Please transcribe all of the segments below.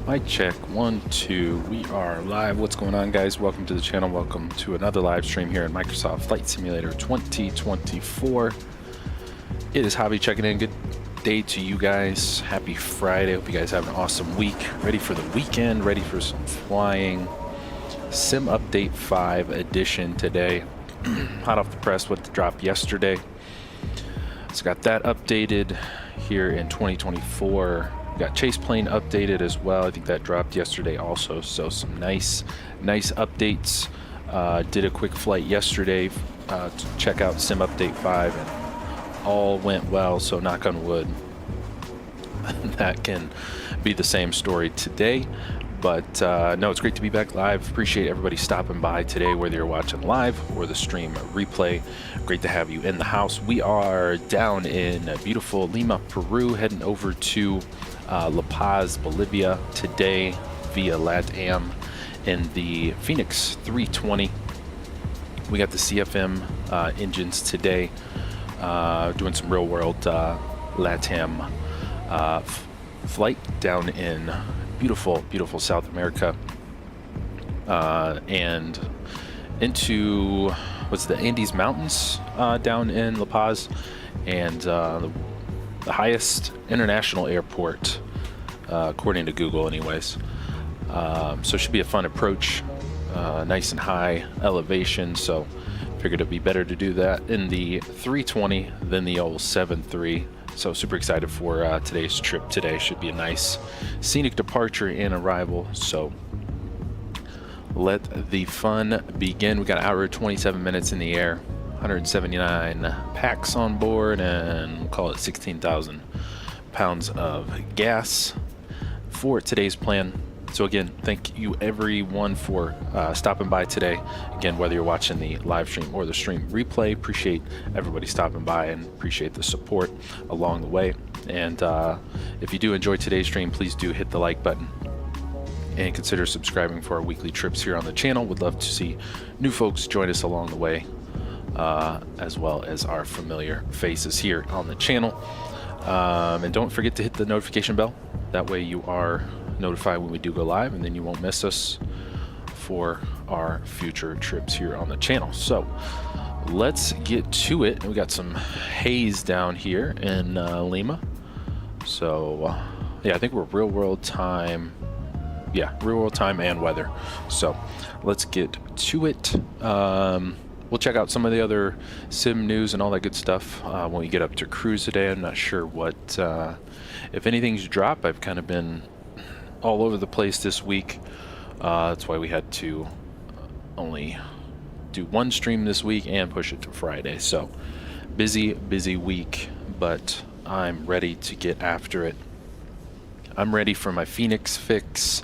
Mic check, 1, 2, we are live. What's going on, guys? Welcome to the channel. Welcome to another live stream here in Microsoft Flight Simulator 2024. It is Javi checking in. Good day to you guys. Happy Friday. Hope you guys have an awesome week. Ready for the weekend, ready for some flying. Sim Update 5 edition today. Hot off the press with the drop yesterday. So got that updated here in 2024. Got Chase Plane updated as well. I think that dropped yesterday also. So some nice updates. Did a quick flight yesterday to check out Sim Update 5 and all went well. So knock on wood, that can be the same story today. But no, it's great to be back live. Appreciate everybody stopping by today, whether you're watching live or the stream replay. Great to have you in the house. We are down in beautiful Lima, Peru, heading over to La Paz, Bolivia today via LATAM in the Fenix 320. We got the CFM engines today, doing some real world LATAM flight down in beautiful South America, and into what's the Andes Mountains down in La Paz, and the highest international airport according to Google anyways. So it should be a fun approach, nice and high elevation, so figured it'd be better to do that in the 320 than the old 7.3. So super excited for today's trip. Today should be a nice scenic departure and arrival, so let the fun begin. We got an hour 27 minutes in the air, 179 packs on board, and we'll call it 16,000 pounds of gas for today's plan. So again, thank you everyone for stopping by today. Again, whether you're watching the live stream or the stream replay, appreciate everybody stopping by and appreciate the support along the way. And if you do enjoy today's stream, please do hit the like button and consider subscribing for our weekly trips here on the channel. Would love to see new folks join us along the way, as well as our familiar faces here on the channel. And don't forget to hit the notification bell. That way you are notified when we do go live, and then you won't miss us for our future trips here on the channel. So let's get to it. We got some haze down here in Lima. So yeah, I think we're real world time. Yeah, real world time and weather. So let's get to it. We'll check out some of the other sim news and all that good stuff when we get up to cruise today. I'm not sure what, if anything's dropped. I've kind of been all over the place this week. That's why we had to only do one stream this week and push it to Friday. So busy week, but I'm ready to get after it. I'm ready for my Phoenix fix.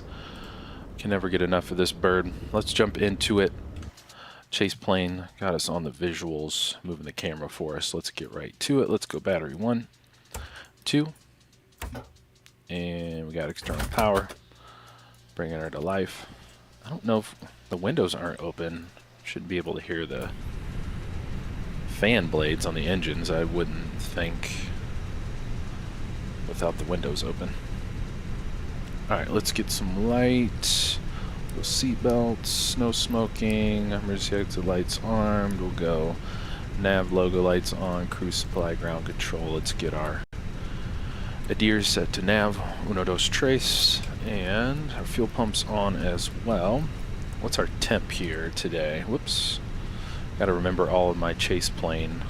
Can never get enough of this bird. Let's jump into it. Chase Plane got us on the visuals, moving the camera for us. Let's get right to it. Let's go battery 1, 2, and we got external power, bringing her to life. I don't know if the windows aren't open. Should be able to hear the fan blades on the engines, I wouldn't think, without the windows open. Alright, let's get some light. Go seat belts, no smoking, emergency exit lights armed. We'll go nav logo lights on, cruise supply, ground control. Let's get our ADIRS set to nav, uno dos tres, and our fuel pumps on as well. What's our temp here today? Whoops. Gotta remember all of my Chase Plane.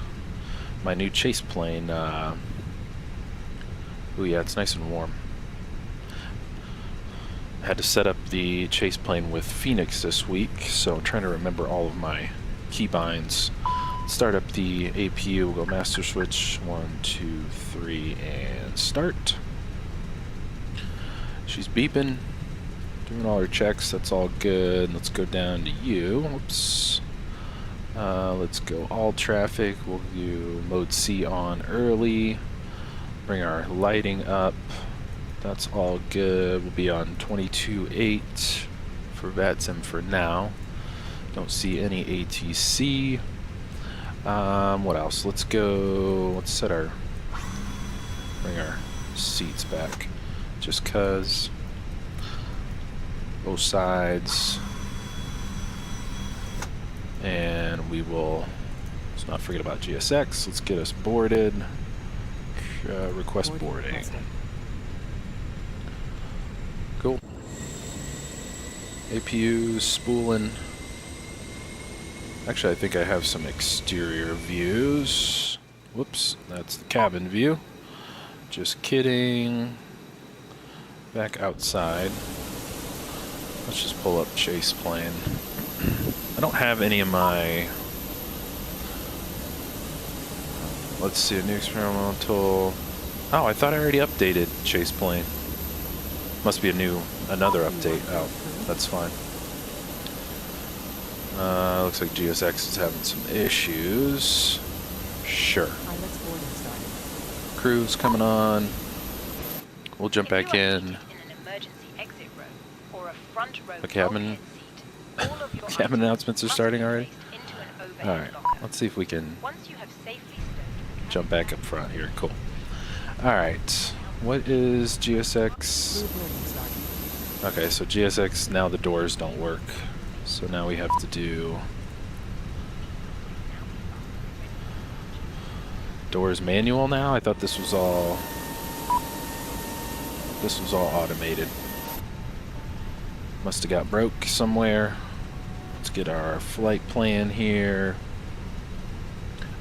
My new Chase Plane. Oh yeah, it's nice and warm. I had to set up the Chase Plane with Phoenix this week, so I'm trying to remember all of my keybinds. Start up the APU, we'll go master switch, 1, 2, 3, and start. She's beeping, doing all her checks, that's all good. Let's go down to you. Whoops. Let's go all traffic, we'll do mode C on early, bring our lighting up. That's all good. We'll be on 22.8 for VATSIM for now. Don't see any ATC. What else? Let's go. Let's set our, bring our seats back, just cause both sides. And we will, let's not forget about GSX. Let's get us boarded. Request boarding. Cool. APU spooling. Actually, I think I have some exterior views. Whoops, that's the cabin view. Just kidding. Back outside. Let's just pull up chase plane. I don't have any of my... Let's see, a new experimental... Oh, I thought I already updated chase plane. Must be another update. Oh, that's fine. Looks like GSX is having some issues. Sure. Crew's coming on. We'll jump back in. The cabin announcements are starting already. All right, let's see if we can jump back up front here. Cool. All right, what is GSX? Okay, so GSX, now the doors don't work. So now we have to do doors manual now. I thought this was all automated. Must have got broke somewhere. Let's get our flight plan here.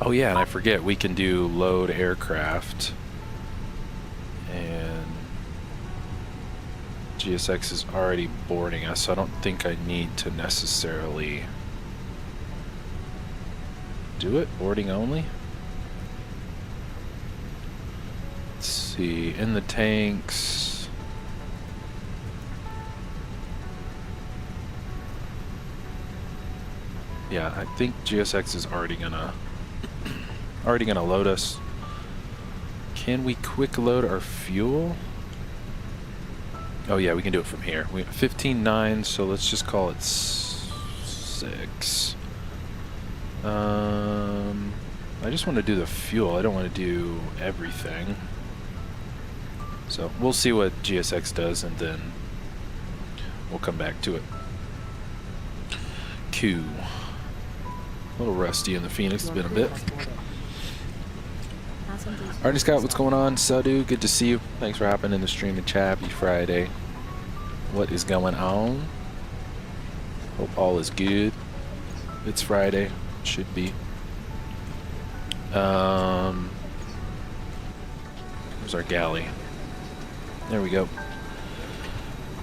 Oh yeah, and I forget, we can do load aircraft. And GSX is already boarding us, so I don't think I need to necessarily do it. Boarding only. Let's see, in the tanks. Yeah, I think GSX is already gonna load us. Can we quick load our fuel? Oh yeah, we can do it from here. We have 15.9, so let's just call it 6. I just want to do the fuel. I don't want to do everything. So we'll see what GSX does, and then we'll come back to it. Q. A little rusty in the Phoenix. It's been a bit. Alrighty, Scott, what's going on? Sadu, good to see you. Thanks for hopping in the stream and chat. Happy Friday. What is going on? Hope all is good. It's Friday. Should be. Where's our galley? There we go.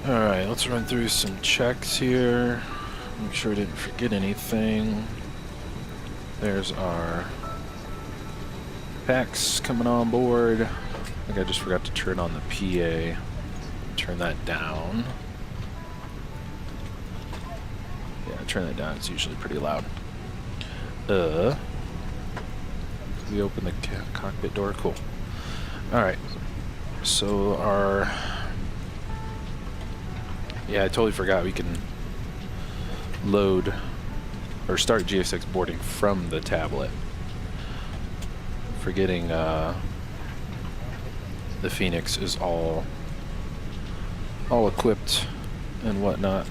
Alright, let's run through some checks here. Make sure I didn't forget anything. There's our packs coming on board. I think I just forgot to turn on the PA. Turn that down. Yeah, turn that down. It's usually pretty loud. We open the cockpit door. Cool. Alright. So our... Yeah, I totally forgot we can load or start GSX boarding from the tablet. Forgetting the Phoenix is all equipped and whatnot.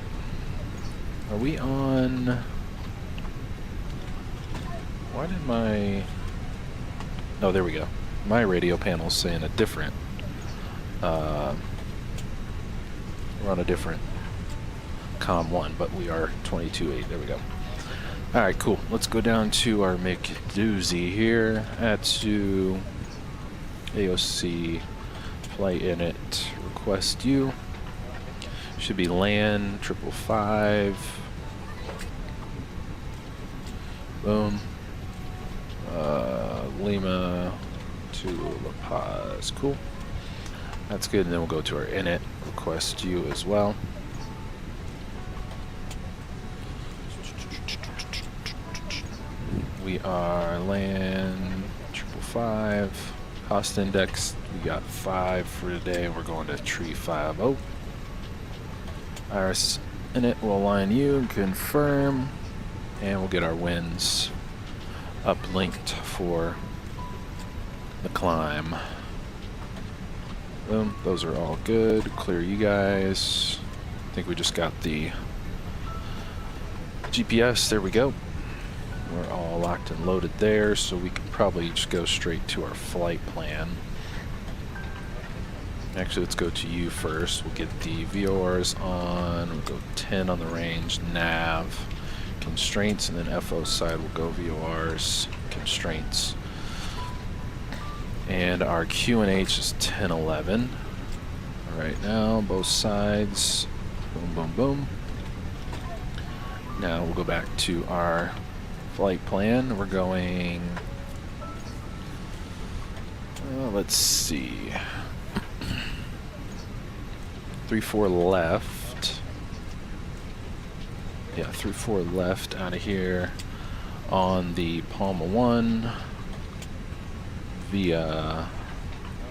Are we on? Why did my... Oh, there we go. My radio panel's saying a different. We're on a different COM 1, but we are 22.8. There we go. Alright, cool. Let's go down to our McDoozy here. Add to AOC, flight init, request you. Should be LAN 555. Boom. Lima to La Paz. Cool. That's good. And then we'll go to our init, request you as well. We are LAN 555. Cost index, we got 5 for today. We're going to tree 50. Iris init will align you and confirm. And we'll get our winds uplinked for the climb. Boom, those are all good. Clear you guys. think we just got the GPS. There we go. We're all locked and loaded there, so we can probably just go straight to our flight plan. Actually, let's go to you first. We'll get the VORs on. We'll go 10 on the range, nav, constraints, and then FO side we'll go VORs, constraints. And our QNH is 1011. Right now, both sides. Boom, boom, boom. Now we'll go back to our flight plan. We're going, let's see, 34 left. Yeah, 34 left out of here on the Palma 1 via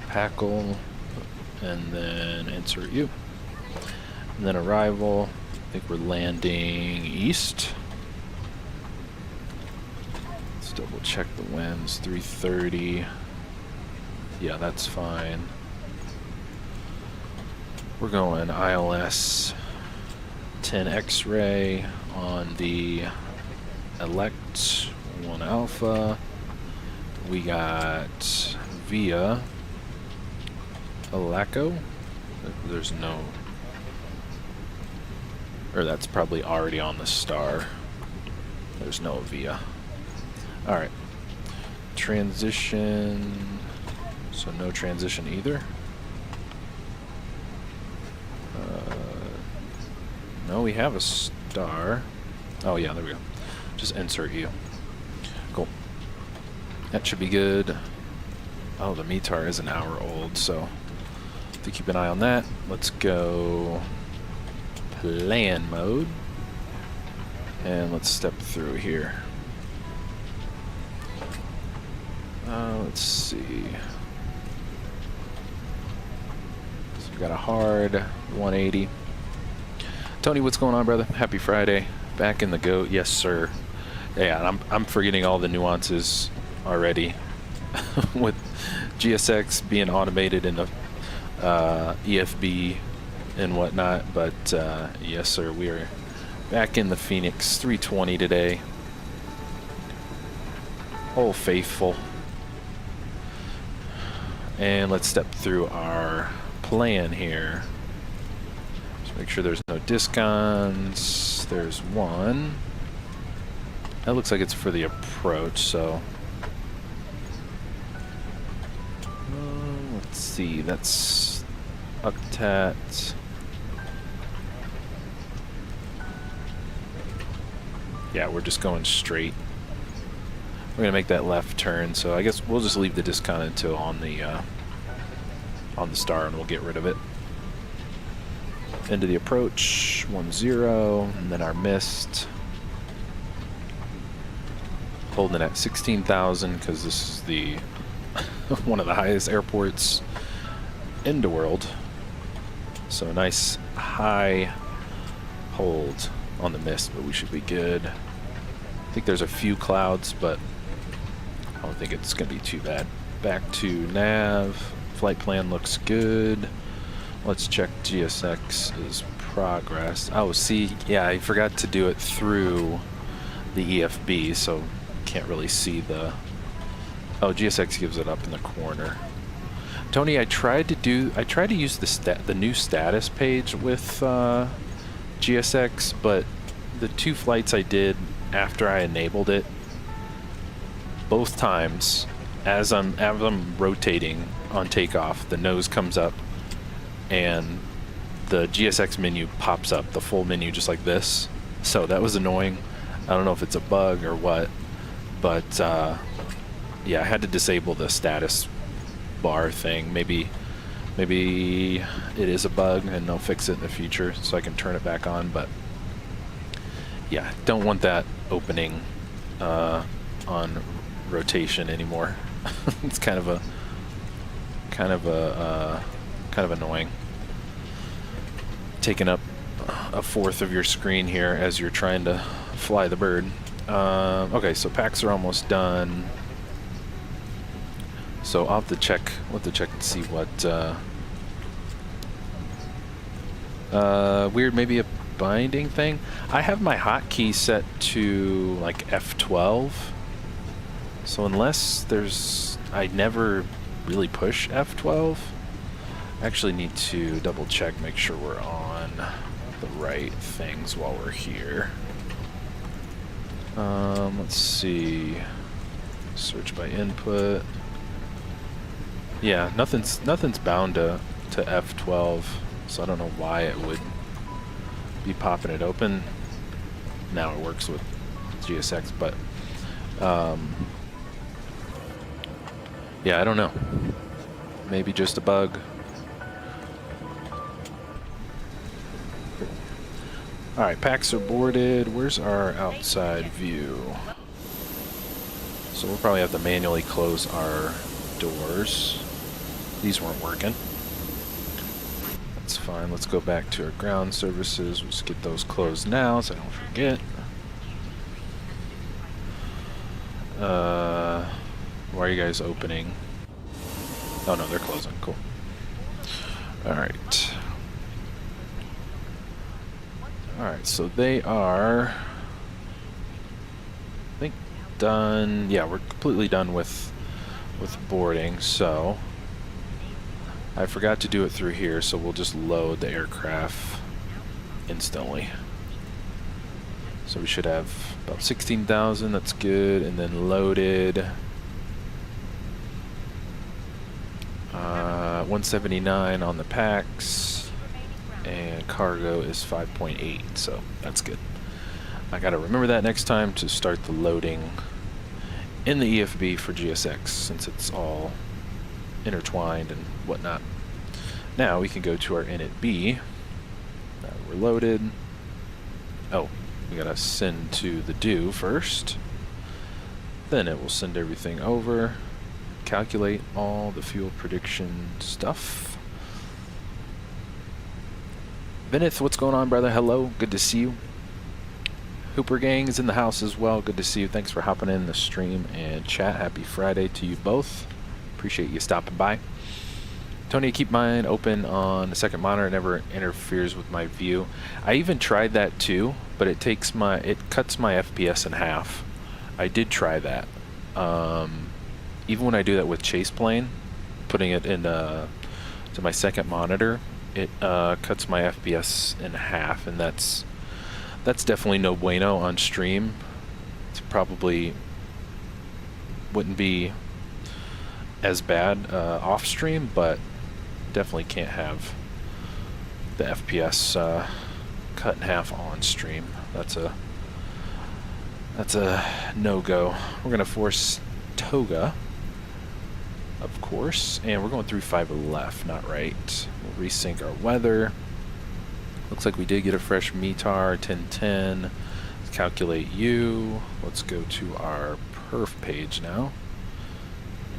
Packle, and then insert you. And then arrival, I think we're landing east. Let's double check the winds, 330. Yeah, that's fine. We're going ILS 10 X-ray on the Elect 1 Alpha. We got via Alaco. There's no, or that's probably already on the star. There's no via. All right. Transition. So no transition either. No, we have a star. Oh yeah, there we go. Just insert you. Cool. That should be good. Oh, the METAR is an hour old, so to keep an eye on that. Let's go plan mode. And let's step through here. Let's see. So we got a hard 180. Tony, what's going on, brother? Happy Friday. Back in the goat. Yes, sir. Yeah, and I'm forgetting all the nuances already with GSX being automated in the EFB and whatnot. But yes, sir, we are back in the Fenix 320 today. Oh, faithful. And let's step through our plan here. Just make sure there's no discons. There's one. That looks like it's for the approach, so. Let's see, that's octet. Yeah, we're just going straight. We're gonna make that left turn, so I guess we'll just leave the discount until on the star, and we'll get rid of it. Into the approach, 10, and then our mist. Holding it at 16,000 because this is the one of the highest airports in the world. So a nice high hold on the mist, but we should be good. I think there's a few clouds, but I don't think it's going to be too bad. Back to nav. Flight plan looks good. Let's check GSX's progress. Oh, see, yeah, I forgot to do it through the EFB, so can't really see the. Oh, GSX gives it up in the corner. Tony, I tried to use the new status page with GSX, but the two flights I did after I enabled it, both times, as I'm rotating on takeoff, the nose comes up and the GSX menu pops up, the full menu, just like this. So that was annoying. I don't know if it's a bug or what, but yeah, I had to disable the status bar thing. Maybe it is a bug and they'll fix it in the future so I can turn it back on, but yeah, don't want that opening on rotation anymore. It's kind of annoying, taking up a fourth of your screen here as you're trying to fly the bird. Okay, so packs are almost done. So I'll have to check and see what. Weird, maybe a binding thing. I have my hotkey set to like F12. So unless there's, I never really push F12. I actually need to double check, make sure we're on the right things while we're here. Let's see. Search by input. Yeah, nothing's bound to F12, so I don't know why it would be popping it open. Now it works with GSX, but yeah, I don't know. Maybe just a bug. Alright, packs are boarded. Where's our outside view? So we'll probably have to manually close our doors. These weren't working. That's fine. Let's go back to our ground services. We'll just get those closed now so I don't forget. Why are you guys opening? Oh no, they're closing. Cool. Alright. Alright, so they are, I think, done. Yeah, we're completely done with boarding, so I forgot to do it through here, so we'll just load the aircraft instantly. So we should have about 16,000, that's good, and then loaded 179 on the packs, and cargo is 5.8, so that's good. I gotta remember that next time to start the loading in the EFB for GSX, since it's all intertwined and whatnot. Now we can go to our init B. Now we're loaded. Oh, we gotta send to the do first. Then it will send everything over. Calculate all the fuel prediction stuff. Vinith, what's going on, brother? Hello, good to see you. Hooper Gang is in the house as well. Good to see you. Thanks for hopping in the stream and chat. Happy Friday to you both. Appreciate you stopping by. Tony, keep mine open on the second monitor. It never interferes with my view. I even tried that too, but it cuts my FPS in half. I did try that. Even when I do that with Chase Plane, putting it in to my second monitor, it cuts my FPS in half, and that's definitely no bueno on stream. It's probably wouldn't be as bad off stream, but definitely can't have the FPS cut in half on stream. That's a no-go. We're gonna force Toga, of course, and we're going through 5 left, not right. We'll resync our weather. Looks like we did get a fresh METAR 1010. Let's calculate U. Let's go to our perf page now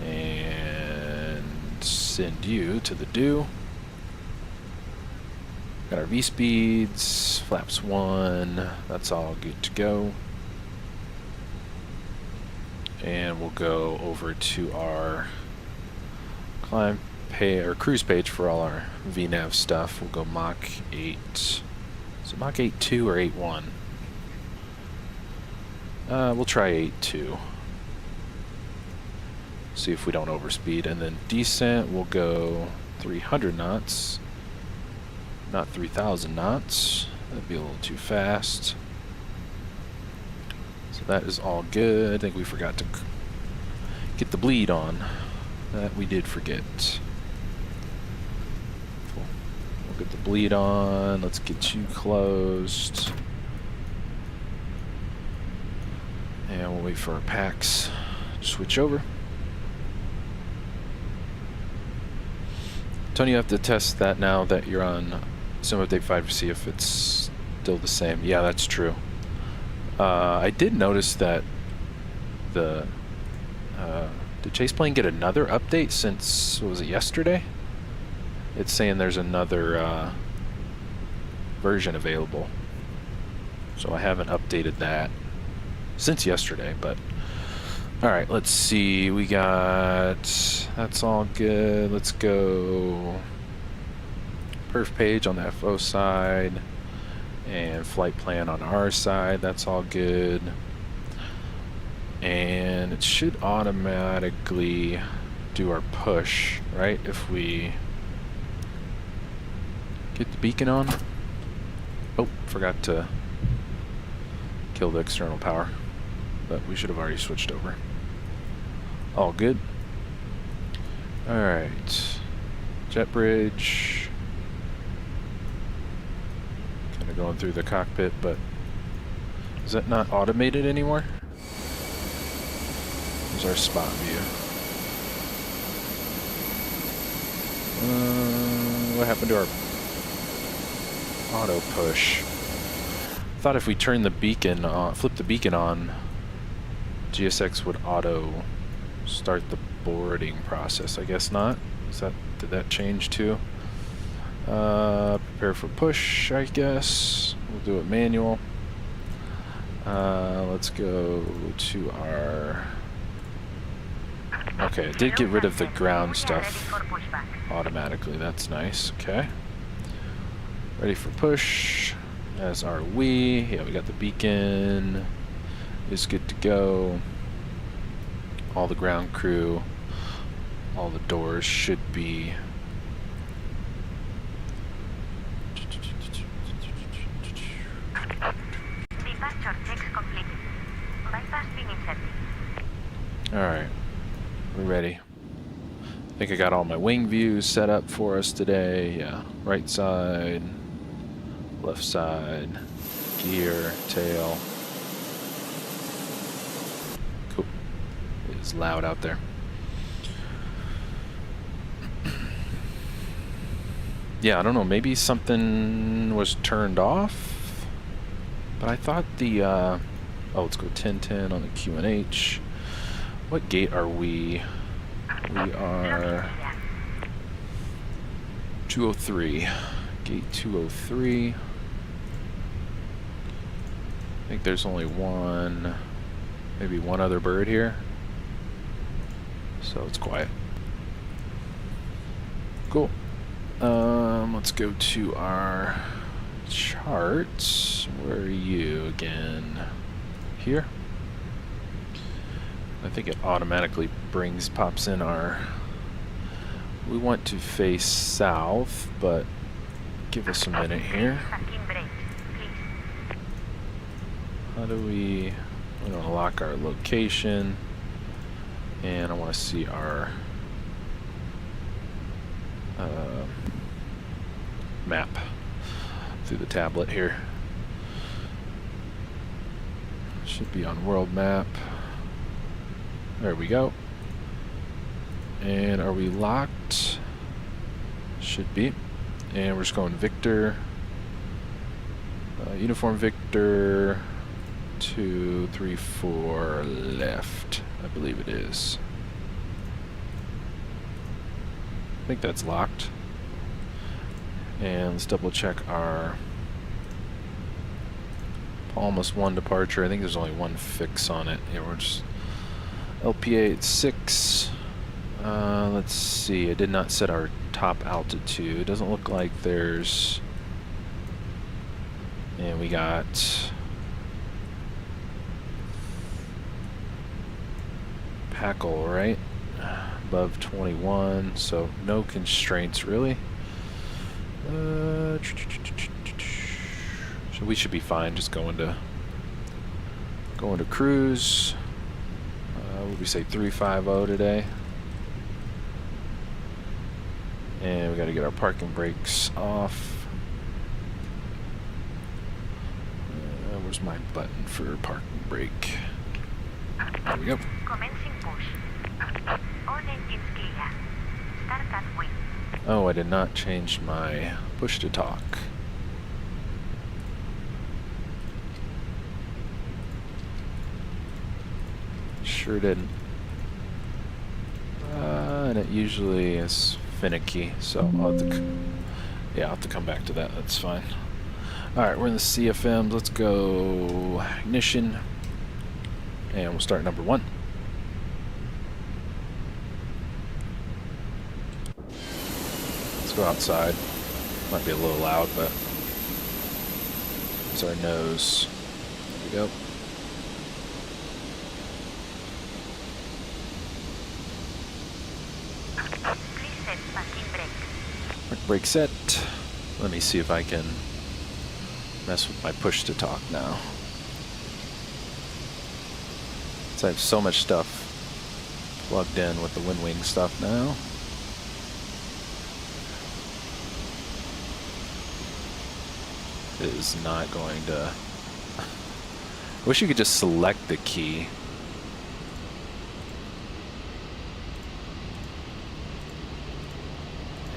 and send you to the do. Got our V speeds, flaps 1. That's all good to go. And we'll go over to our climb pay or cruise page for all our VNAV stuff. We'll go Mach 8. Is it Mach 8.2 or 8.1? We'll try 8.2. See if we don't overspeed. And then descent, we'll go 300 knots. Not 3,000 knots. That'd be a little too fast. So that is all good. I think we forgot to get the bleed on. That we did forget. Cool. We'll get the bleed on. Let's get you closed. And we'll wait for our packs to switch over. Tony, you have to test that now that you're on Sim Update 5 to see if it's still the same. Yeah, that's true. I did notice that did Chase Plane get another update since, what was it, yesterday? It's saying there's another version available. So I haven't updated that since yesterday, but alright, let's see. We got, that's all good. Let's go perf page on the FO side and flight plan on our side. That's all good. And it should automatically do our push, right? If we get the beacon on. Oh, forgot to kill the external power, but we should have already switched over. All good. All right, jet bridge. Kind of going through the cockpit, but is that not automated anymore? There's our spot view. What happened to our auto push? I thought if we turn the beacon on, flip the beacon on, GSX would auto start the boarding process. I guess not. Did that change too? Prepare for push, I guess. We'll do it manual. Let's go to our... Okay, it did get rid of the ground stuff automatically. That's nice. Okay. Ready for push, as are we. Yeah, we got the beacon. Is good to go. All the ground crew, all the doors should be alright, we're ready. I think I got all my wing views set up for us today. Yeah, right side, left side, gear, tail. Cool. It is loud out there. Yeah, I don't know, maybe something was turned off, but I thought the, oh, let's go 1010 on the QNH. What gate are we? We are 203, gate 203. I think there's only one, maybe one other bird here, so it's quiet. Cool. Let's go to our charts. Where are you again? Here? I think it automatically pops in our... We want to face south, but give us a minute here. How do we want to lock our location, and I want to see our map through the tablet here. Should be on world map. There we go. And are we locked? Should be. And we're just going Victor. Uniform Victor 2, 3, 4 left. I believe it is. I think that's locked. And let's double check our almost one departure. I think there's only one fix on it. Yeah, we're just LPA at 6. Let's see. I did not set our top altitude. It doesn't look like there's... And we got... Packle, right? Above 21, so no constraints really. So we should be fine. Just going to cruise. What did we say? 350 today. And we got to get our parking brakes off. Where's my button for parking brake? There we go. Oh, I did not change my push to talk. Sure didn't. And it usually is finicky, so I'll have to come back to that. That's fine. Alright, we're in the CFMs. Let's go ignition. And we'll start number 1. Let's go outside. Might be a little loud, but there's our nose. There we go. Quick brake set. Let me see if I can mess with my push to talk now. So I have so much stuff plugged in with the wind wing stuff now. It is not going to. I wish you could just select the key.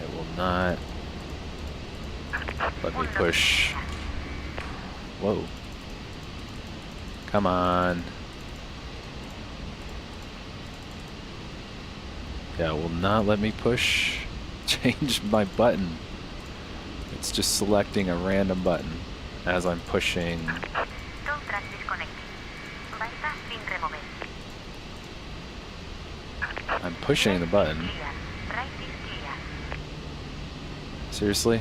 It will not let me push. Whoa. Come on. Yeah, it will not let me push. Change my button. It's just selecting a random button as I'm pushing. I'm pushing the button. Seriously?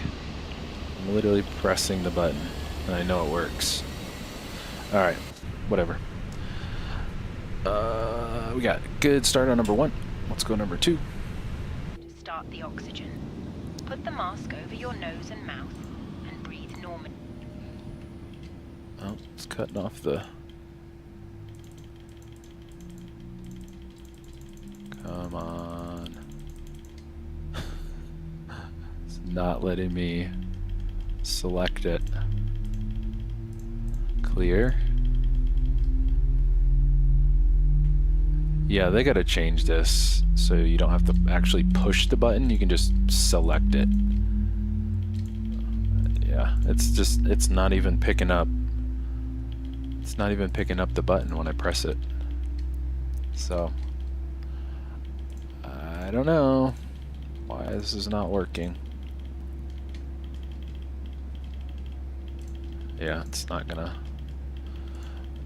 I'm literally pressing the button, and I know it works. Alright, whatever. We got a good start on number 1. Let's go number 2. Start the oxygen. Put the mask over your nose and mouth and breathe normally. Oh, it's cutting off the... Come on. It's not letting me select it. Clear. Yeah, they gotta change this so you don't have to actually push the button, you can just select it. Yeah, it's not even picking up. It's not even picking up the button when I press it. So, I don't know why this is not working. Yeah, it's not gonna.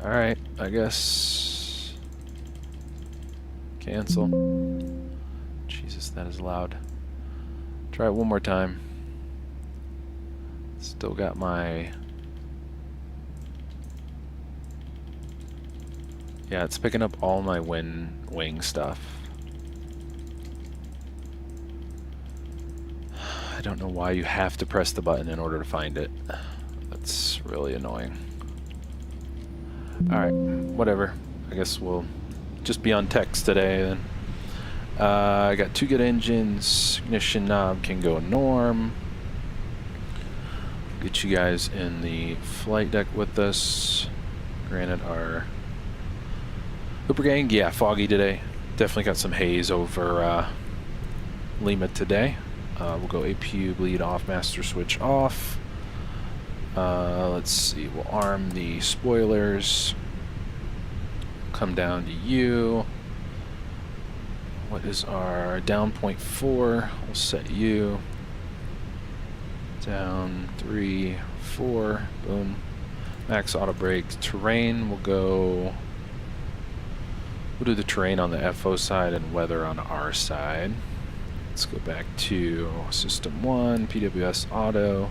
Alright, I guess. Cancel. Jesus, that is loud. Try it one more time. Still got my... Yeah, it's picking up all my wing stuff. I don't know why you have to press the button in order to find it. That's really annoying. Alright, whatever. I guess we'll just be on text today then. I got 2 good engines. Ignition knob can go norm. Get you guys in the flight deck with us. Granted, our Hooper gang, yeah, foggy today. Definitely got some haze over Lima today. We'll go APU bleed off, master switch off. Let's see, we'll arm the spoilers. Come down to you. What is our down 0.4? We'll set you. Down 3, 4, boom. Max auto brake. Terrain, we'll go. We'll do the terrain on the FO side and weather on our side. Let's go back to System 1, PWS Auto,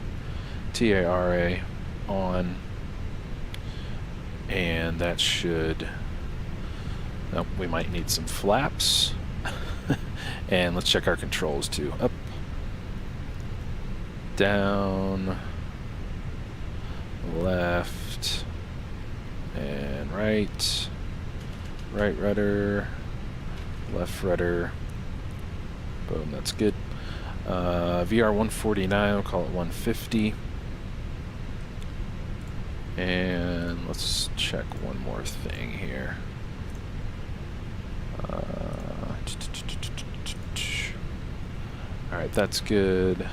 TARA on, and that should, oh, we might need some flaps. And let's check our controls too. Up, down, left, and right. Right rudder, left rudder. Boom, that's good. VR 149, we'll call it 150. And let's check one more thing here. Alright, that's good.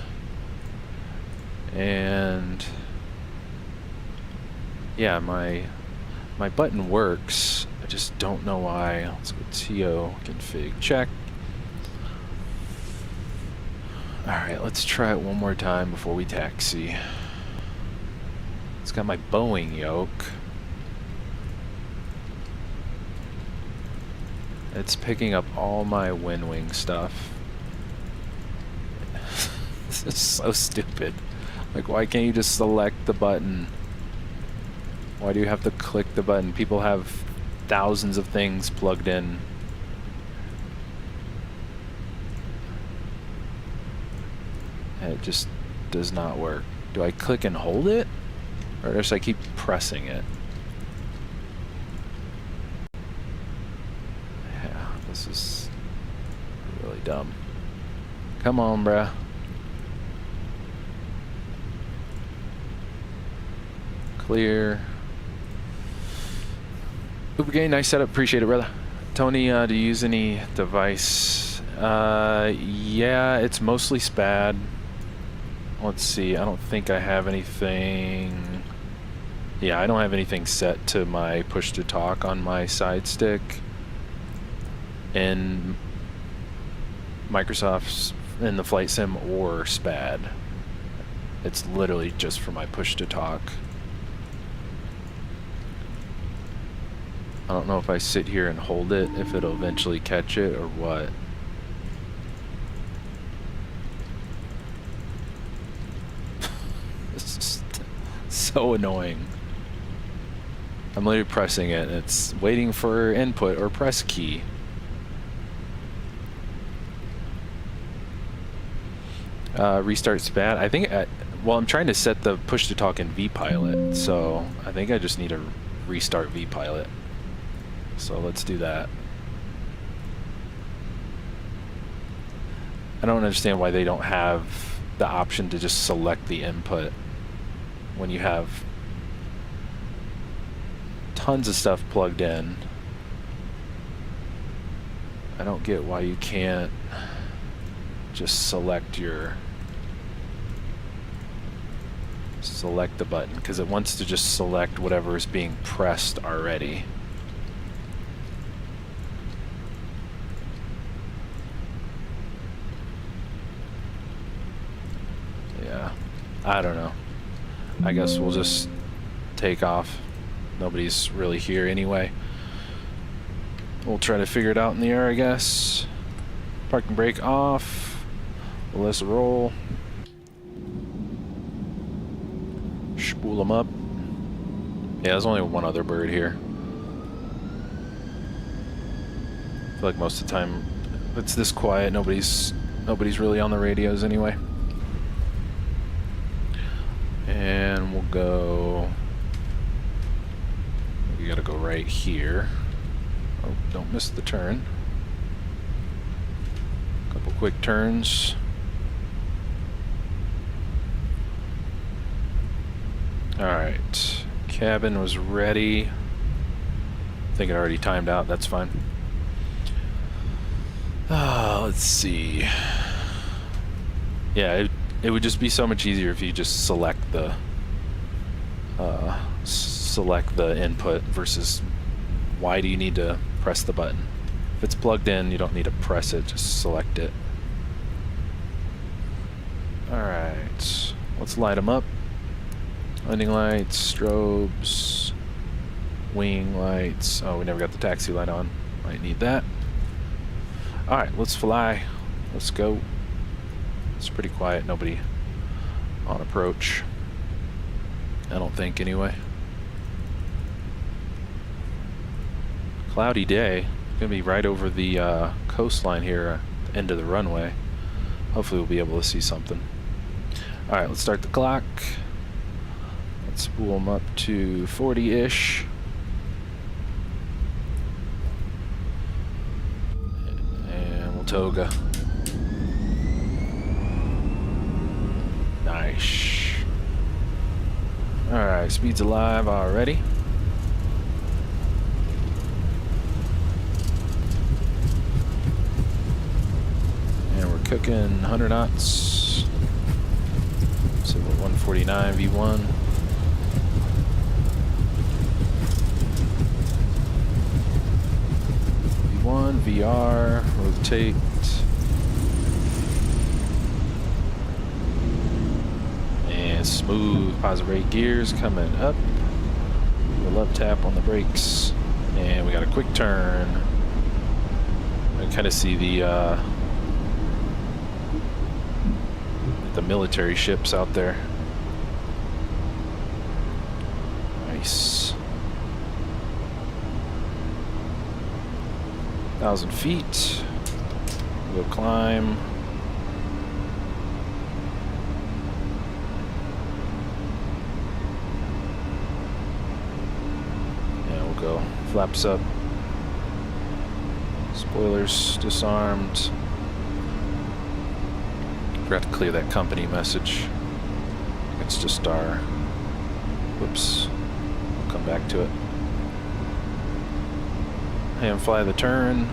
And yeah, my button works. I just don't know why. Let's go TO config check. Alright, let's try it one more time before we taxi. It's got my Boeing yoke. It's picking up all my wind wing stuff. just so stupid. Like, why can't you just select the button? Why do you have to click the button? People have thousands of things plugged in. And it just does not work. Do I click and hold it? Or does I keep pressing it? Yeah, this is really dumb. Come on, bruh. Clear. Uber game, nice setup. Appreciate it, brother. Tony, do you use any device? Yeah, it's mostly Spad. Let's see. I don't think I have anything. Yeah, I don't have anything set to my push to talk on my side stick. In Microsoft's in the flight sim or Spad. It's literally just for my push to talk. I don't know if I sit here and hold it, if it'll eventually catch it or what. It's just so annoying. I'm literally pressing it and it's waiting for input or press key. Restart Spad. I think, well, I'm trying to set the push to talk in vPilot, so I think I just need to restart vPilot. So let's do that. I don't understand why they don't have the option to just select the input when you have tons of stuff plugged in. I don't get why you can't just select the button, because it wants to just select whatever is being pressed already. Yeah, I don't know. I guess we'll just take off. Nobody's really here anyway. We'll try to figure it out in the air, I guess. Parking brake off. Let's roll. Spool them up. Yeah, there's only one other bird here. I feel like most of the time it's this quiet. Nobody's really on the radios anyway. And we'll go. We gotta go right here. Oh, don't miss the turn. Couple quick turns. Alright, cabin was ready. I think it already timed out, that's fine. Let's see. Yeah, it would just be so much easier if you just select the input versus why do you need to press the button. If it's plugged in, you don't need to press it, just select it. Alright, let's light them up. Landing lights, strobes, wing lights. Oh, we never got the taxi light on. Might need that. Alright, let's fly. Let's go. It's pretty quiet. Nobody on approach. I don't think, anyway. Cloudy day. Gonna be right over the coastline here, end of the runway. Hopefully we'll be able to see something. Alright, let's start the clock. Let's spool them up to 40-ish. And we'll toga. Nice. Alright, speed's alive already. And we're cooking 100 knots. So we're 149 V1. VR, rotate. And smooth positive rate gears coming up. The left tap on the brakes. And we got a quick turn. I kind of see the the military ships out there. Nice. 1,000 feet. We'll climb. Yeah, we'll go. Flaps up. Spoilers disarmed. Forgot to clear that company message. It's just our. Whoops. I'll come back to it. And fly the turn.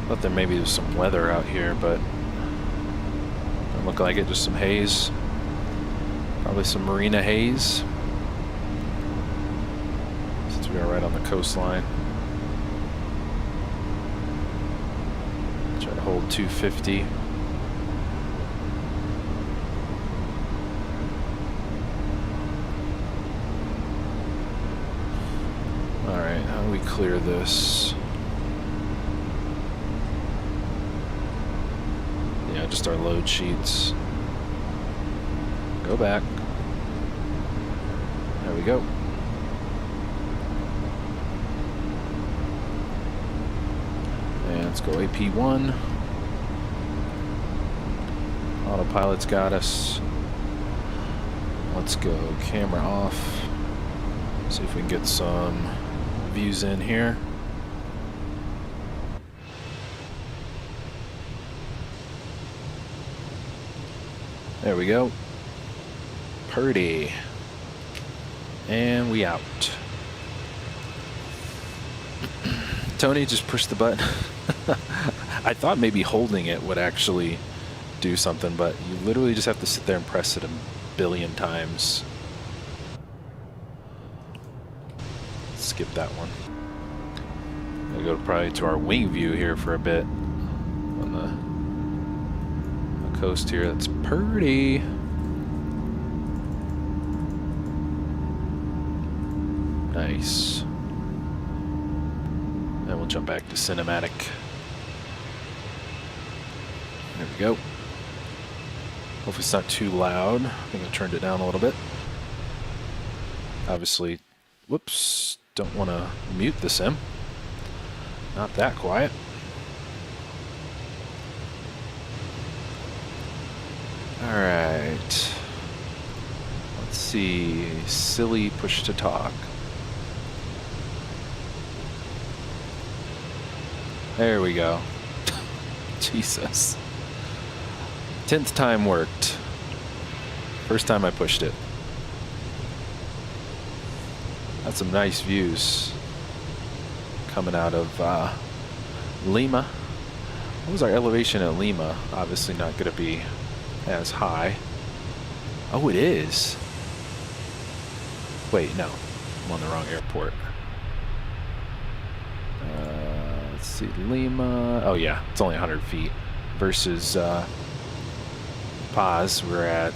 Thought there maybe was some weather out here, but doesn't look like it. Just some haze. Probably some marina haze. Since we are right on the coastline. Try to hold 250. Alright, how do we clear this? Yeah, just our load sheets. Go back. There we go. And let's go AP1. Autopilot's got us. Let's go camera off. See if we can get some views in here. There we go. Purdy. And we out. Tony just pushed the button. I thought maybe holding it would actually do something, but you literally just have to sit there and press it a billion times. Skip that one. We'll go probably to our wing view here for a bit on the coast here. That's pretty. Nice. And we'll jump back to cinematic. There we go. Hopefully it's not too loud. I think I turned it down a little bit. Obviously, whoops, don't want to mute the sim. Not that quiet. Alright. Let's see. Silly push to talk. There we go. Jesus. 10th time worked. First time I pushed it. That's some nice views coming out of Lima. What was our elevation at Lima? Obviously not going to be as high. Oh, it is. Wait, no. I'm on the wrong airport. Let's see, Lima. Oh yeah, it's only 100 feet versus Paz. We're at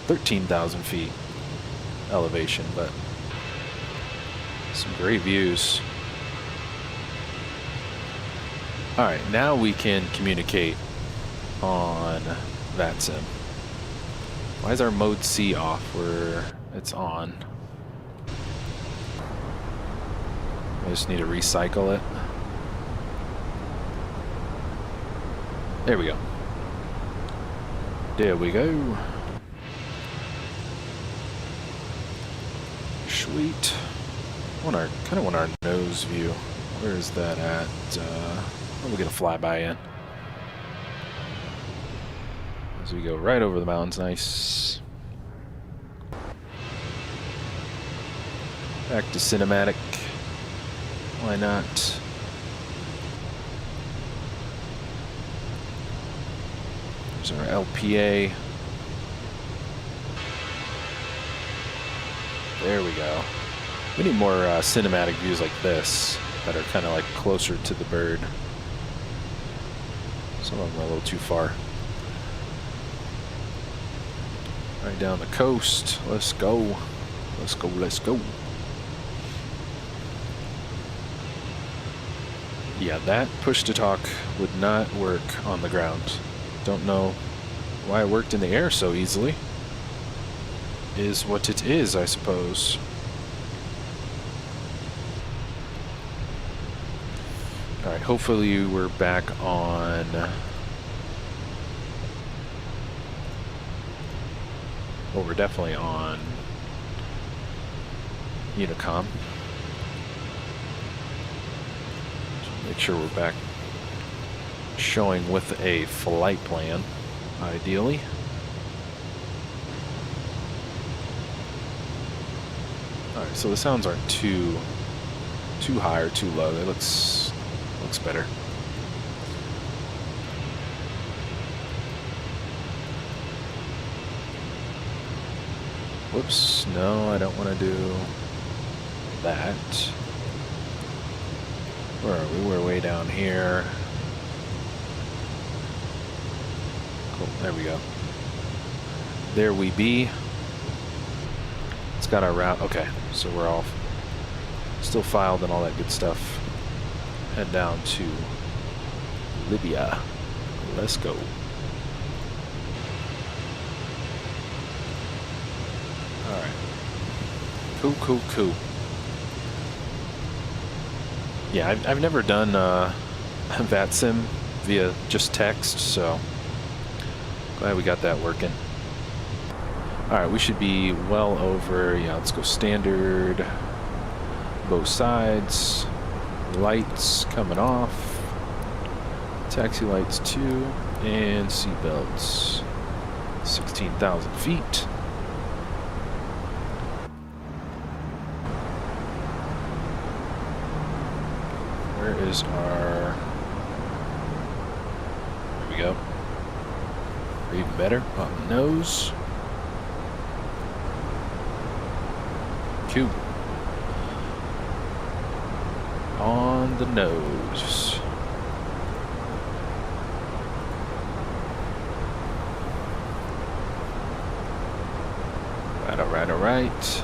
13,000 feet elevation, but some great views. All right, now we can communicate on VATSIM. Why is our mode C off where it's on? I just need to recycle it. There we go. There we go. Sweet. Kind of want our nose view. Where is that at? We'll get a flyby in. As we go right over the mountains, nice. Back to cinematic. Why not? There's our LPA. There we go. We need more cinematic views like this that are kind of like closer to the bird. Some of them are a little too far. Right down the coast. Let's go. Let's go. Let's go. Yeah, that push-to-talk would not work on the ground. Don't know why it worked in the air so easily. Is what it is, I suppose. Alright, hopefully we're back on... Well, we're definitely on Unicom. Make sure we're back showing with a flight plan, ideally. Alright, so the sounds aren't too high or too low. It looks better. Whoops, no, I don't want to do that. Where are we? We're way down here. Cool, there we go. There we be. It's got our route. Okay, so we're all still filed and all that good stuff. Head down to Libya. Let's go. Alright. Cool. Yeah, I've never done VATSIM via just text, so glad we got that working. Alright, we should be well over, yeah, let's go standard, both sides, lights coming off, taxi lights 2, and seat belts, 16,000 feet. Where is our, there we go, or even better, on the nose. Q. On the nose. All right.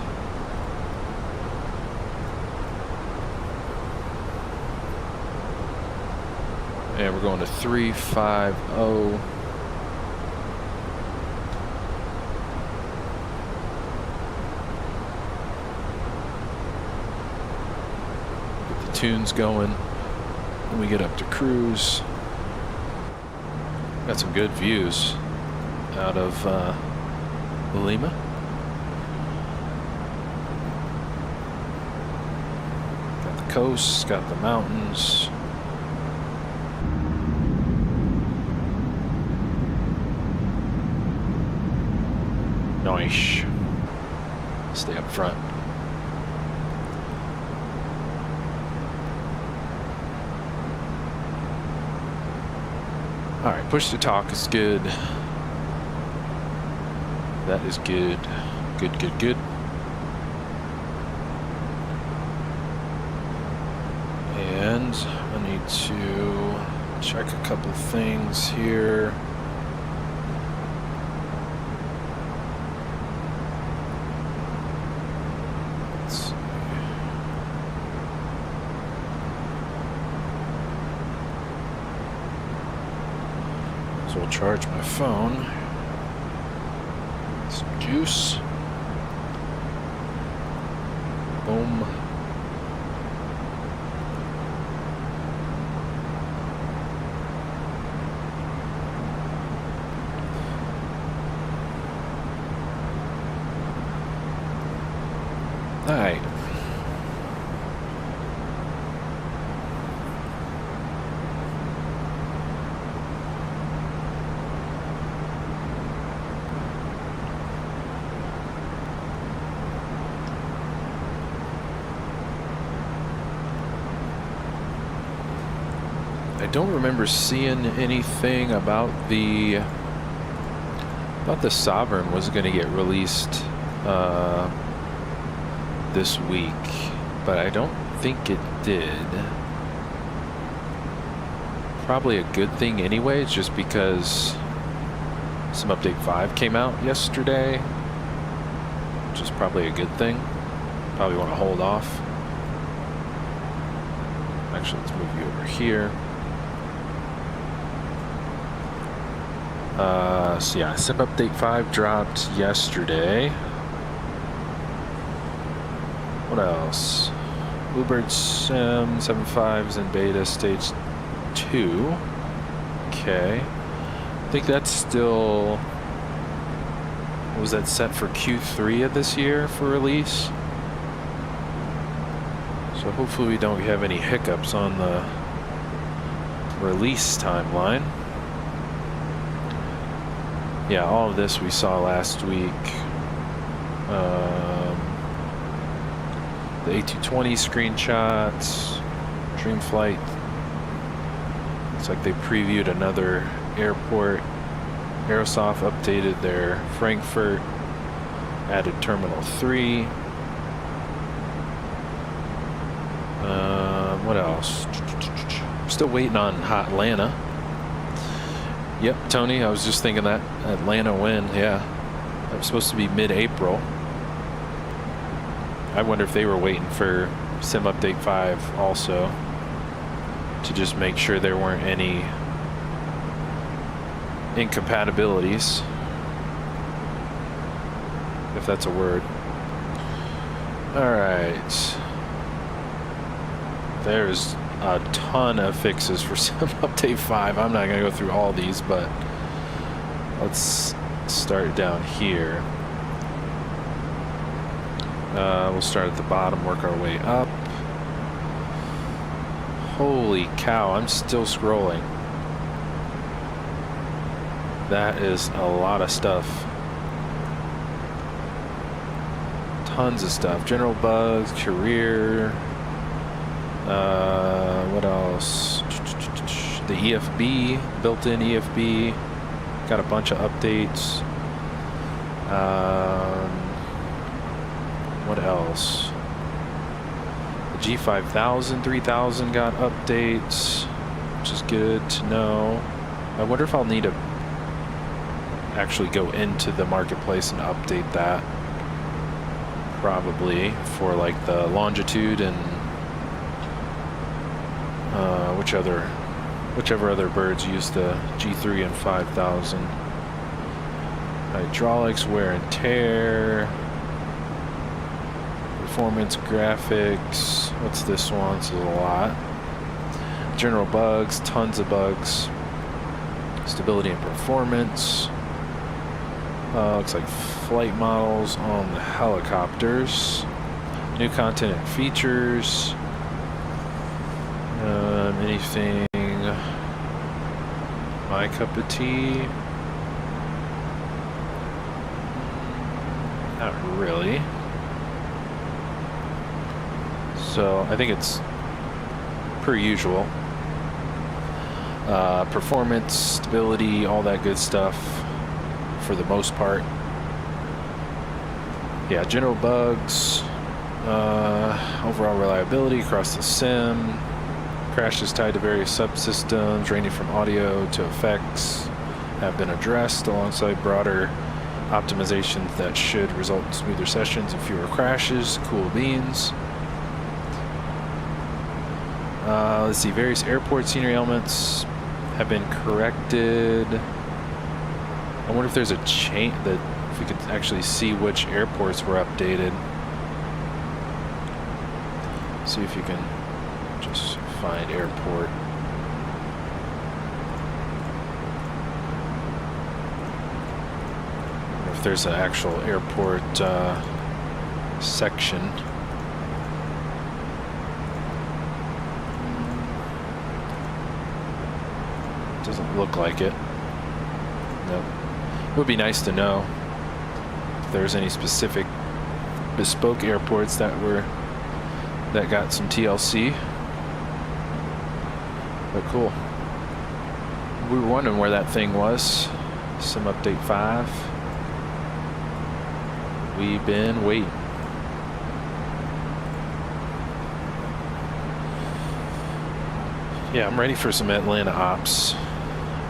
And we're going to 350. Get the tunes going. When we get up to cruise. Got some good views out of Lima. Got the coast, got the mountains. Nice. Stay up front. All right, push to talk is good. That is good. Good. And I need to check a couple things here. I'll charge my phone. Some juice. Boom. All right. I don't remember seeing anything about the Sovereign was going to get released this week, but I don't think it did. Probably a good thing anyway, just because some update 5 came out yesterday, which is probably a good thing. Probably want to hold off. Actually, let's move you over here. So yeah, SIP Update 5 dropped yesterday. What else? Bluebird Sim 7.5's in beta stage 2. Okay. I think that's still... Was that set for Q3 of this year for release? So hopefully we don't have any hiccups on the release timeline. Yeah, all of this we saw last week. The A320 screenshots, Dreamflight. Looks like they previewed another airport. Aerosoft updated their Frankfurt, added Terminal 3. What else? Still waiting on Atlanta. Yep, Tony, I was just thinking that. Atlanta when, yeah. That was supposed to be mid-April. I wonder if they were waiting for Sim Update 5 also, to just make sure there weren't any incompatibilities, if that's a word. Alright. There's a ton of fixes for Sim Update 5. I'm not going to go through all these, but let's start down here. We'll start at the bottom, work our way up. Holy cow, I'm still scrolling. That is a lot of stuff. Tons of stuff. General bugs, career. What else? The EFB, built-in EFB. Got a bunch of updates. What else? The G5000, 3000 got updates, which is good to know. I wonder if I'll need to actually go into the marketplace and update that. Probably for like the longitude and whichever other birds use the G3 and 5000. Hydraulics, wear and tear. Performance graphics. What's this one? This is a lot. General bugs, tons of bugs. Stability and performance. Looks like flight models on the helicopters. New content and features. Anything my cup of tea? Not really. So I think it's per usual. Performance, stability, all that good stuff for the most part. Yeah, general bugs, overall reliability across the sim, crashes tied to various subsystems ranging from audio to effects have been addressed alongside broader optimizations that should result in smoother sessions and fewer crashes. Cool beans. Let's see, various airport scenery elements have been corrected. I wonder if there's a change, that if we could actually see which airports were updated. See if you can just find airport. Or if there's an actual airport section. Doesn't look like it. Nope. It would be nice to know if there's any specific bespoke airports that got some TLC. But cool. We were wondering where that thing was. Sim Update 5. We've been waiting. Yeah, I'm ready for some Atlanta ops.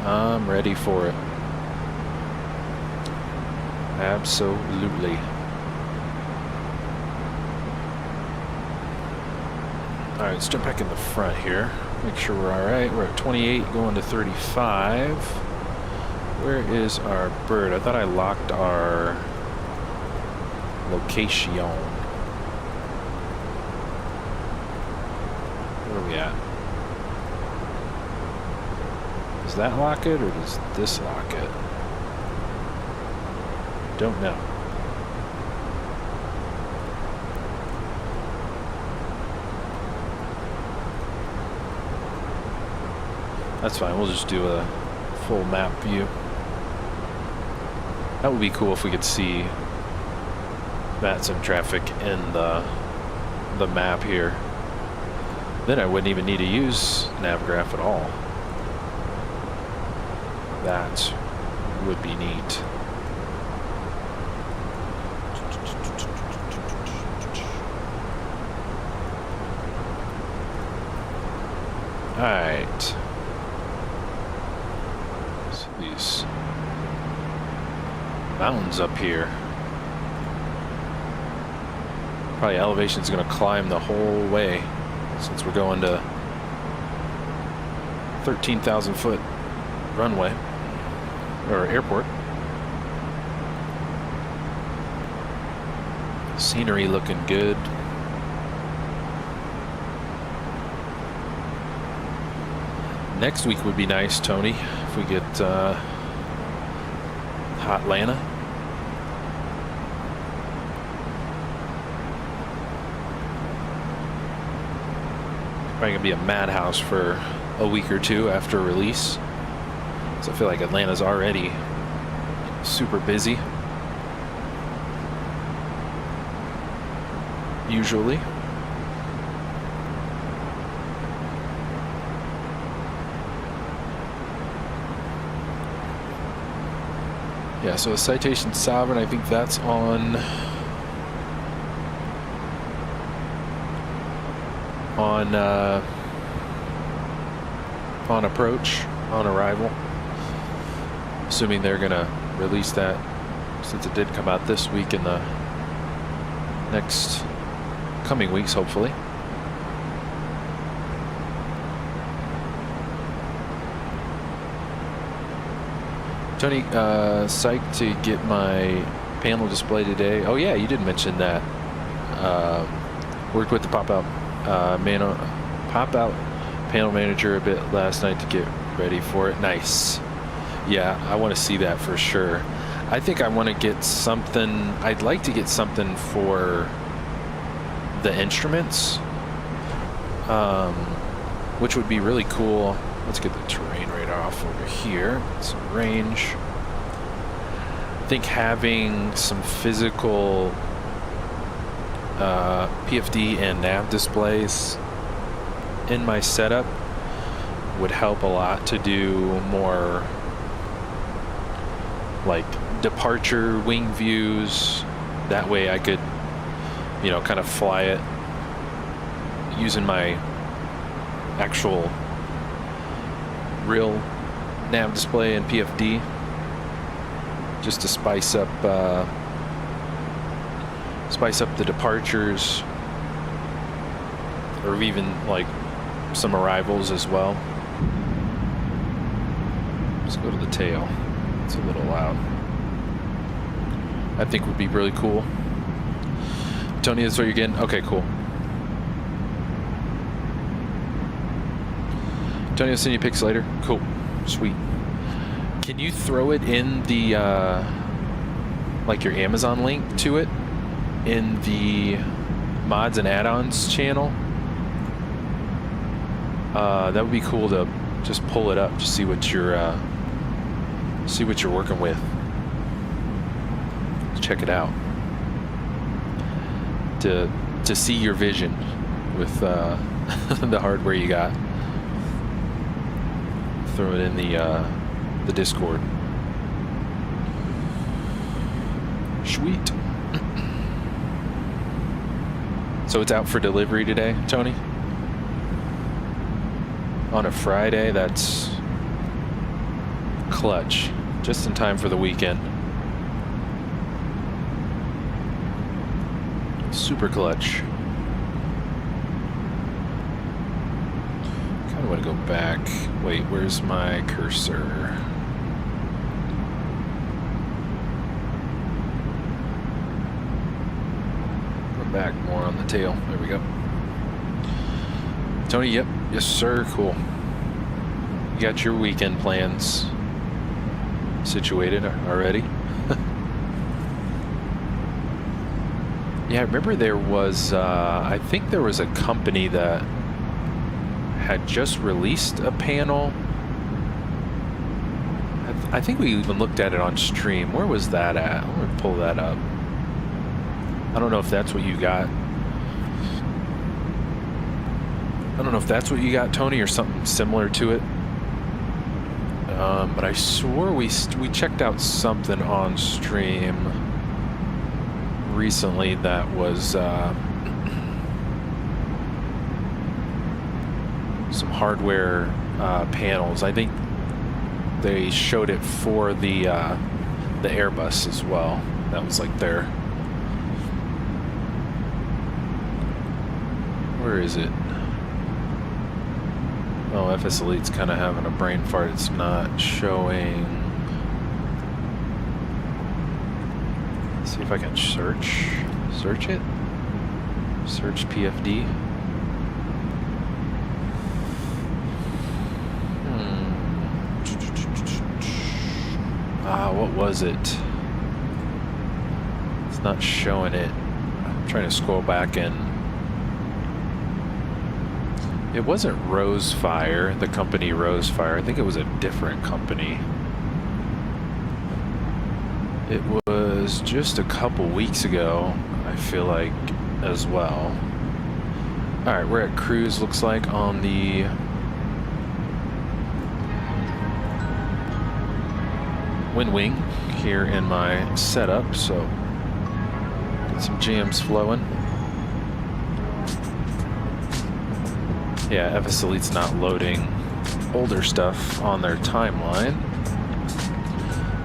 I'm ready for it. Absolutely. All right, let's jump back in the front here. Make sure we're all right. We're at 28, going to 35. Where is our bird? I thought I locked our location. Where are we at? Does that lock it, or does this lock it? Don't know. That's fine, we'll just do a full map view. That would be cool if we could see that some traffic in the map here. Then I wouldn't even need to use Navigraph at all. That would be neat. Alright. So these mountains up here. Probably elevation's gonna climb the whole way since we're going to 13,000 foot runway or airport. Scenery looking good. Next week would be nice, Tony, if we get hot Atlanta. Probably gonna be a madhouse for a week or two after release. So I feel like Atlanta's already super busy. Usually. Yeah, so a Citation Sovereign, I think that's on approach, on arrival. Assuming they're gonna release that, since it did come out this week, in the next coming weeks, hopefully. Tony, psyched to get my panel display today. Oh yeah, you did mention that. Worked with the pop-out panel manager a bit last night to get ready for it. Nice. Yeah, I want to see that for sure. I think I want to get something. I'd like to get something for the instruments, which would be really cool. Let's get the terrain radar off over here. Some range. I think having some physical PFD and nav displays in my setup would help a lot to do more like departure wing views. That way I could, you know, kind of fly it using my actual real nav display and PFD, just to spice up the departures, or even like some arrivals as well. Let's go to the tail. It's a little loud. I think would be really cool. Tony, that's what you're getting? Okay, cool. Tony, I'll send you pics later. Cool. Sweet. Can you throw it in the, like your Amazon link to it in the mods and add-ons channel? That would be cool to just pull it up, just see what you're working with. Let's check it out. To see your vision with the hardware you got. Throw it in the Discord. Sweet. So it's out for delivery today, Tony? On a Friday? That's clutch. Just in time for the weekend. Super clutch. I want to go back. Wait, where's my cursor? Go back more on the tail. There we go. Tony, yep. Yes, sir. Cool. You got your weekend plans situated already? Yeah, I remember there was, I think there was a company that had just released a panel. I think we even looked at it on stream. Where was that at? I'm going to pull that up. I don't know if that's what you got. I don't know if that's what you got, Tony, or something similar to it. But I swore we checked out something on stream recently that was some hardware panels. I think they showed it for the Airbus as well. That was like their. Where is it? Oh, FS Elite's kind of having a brain fart. It's not showing. Let's see if I can search it. Search PFD. What was it? It's not showing it. I'm trying to scroll back in. It wasn't Rosefire, the company Rosefire. I think it was a different company. It was just a couple weeks ago, I feel like, as well. Alright, we're at cruise, looks like, on the wind wing here in my setup, so get some jams flowing. Yeah, FS Elite's not loading older stuff on their timeline.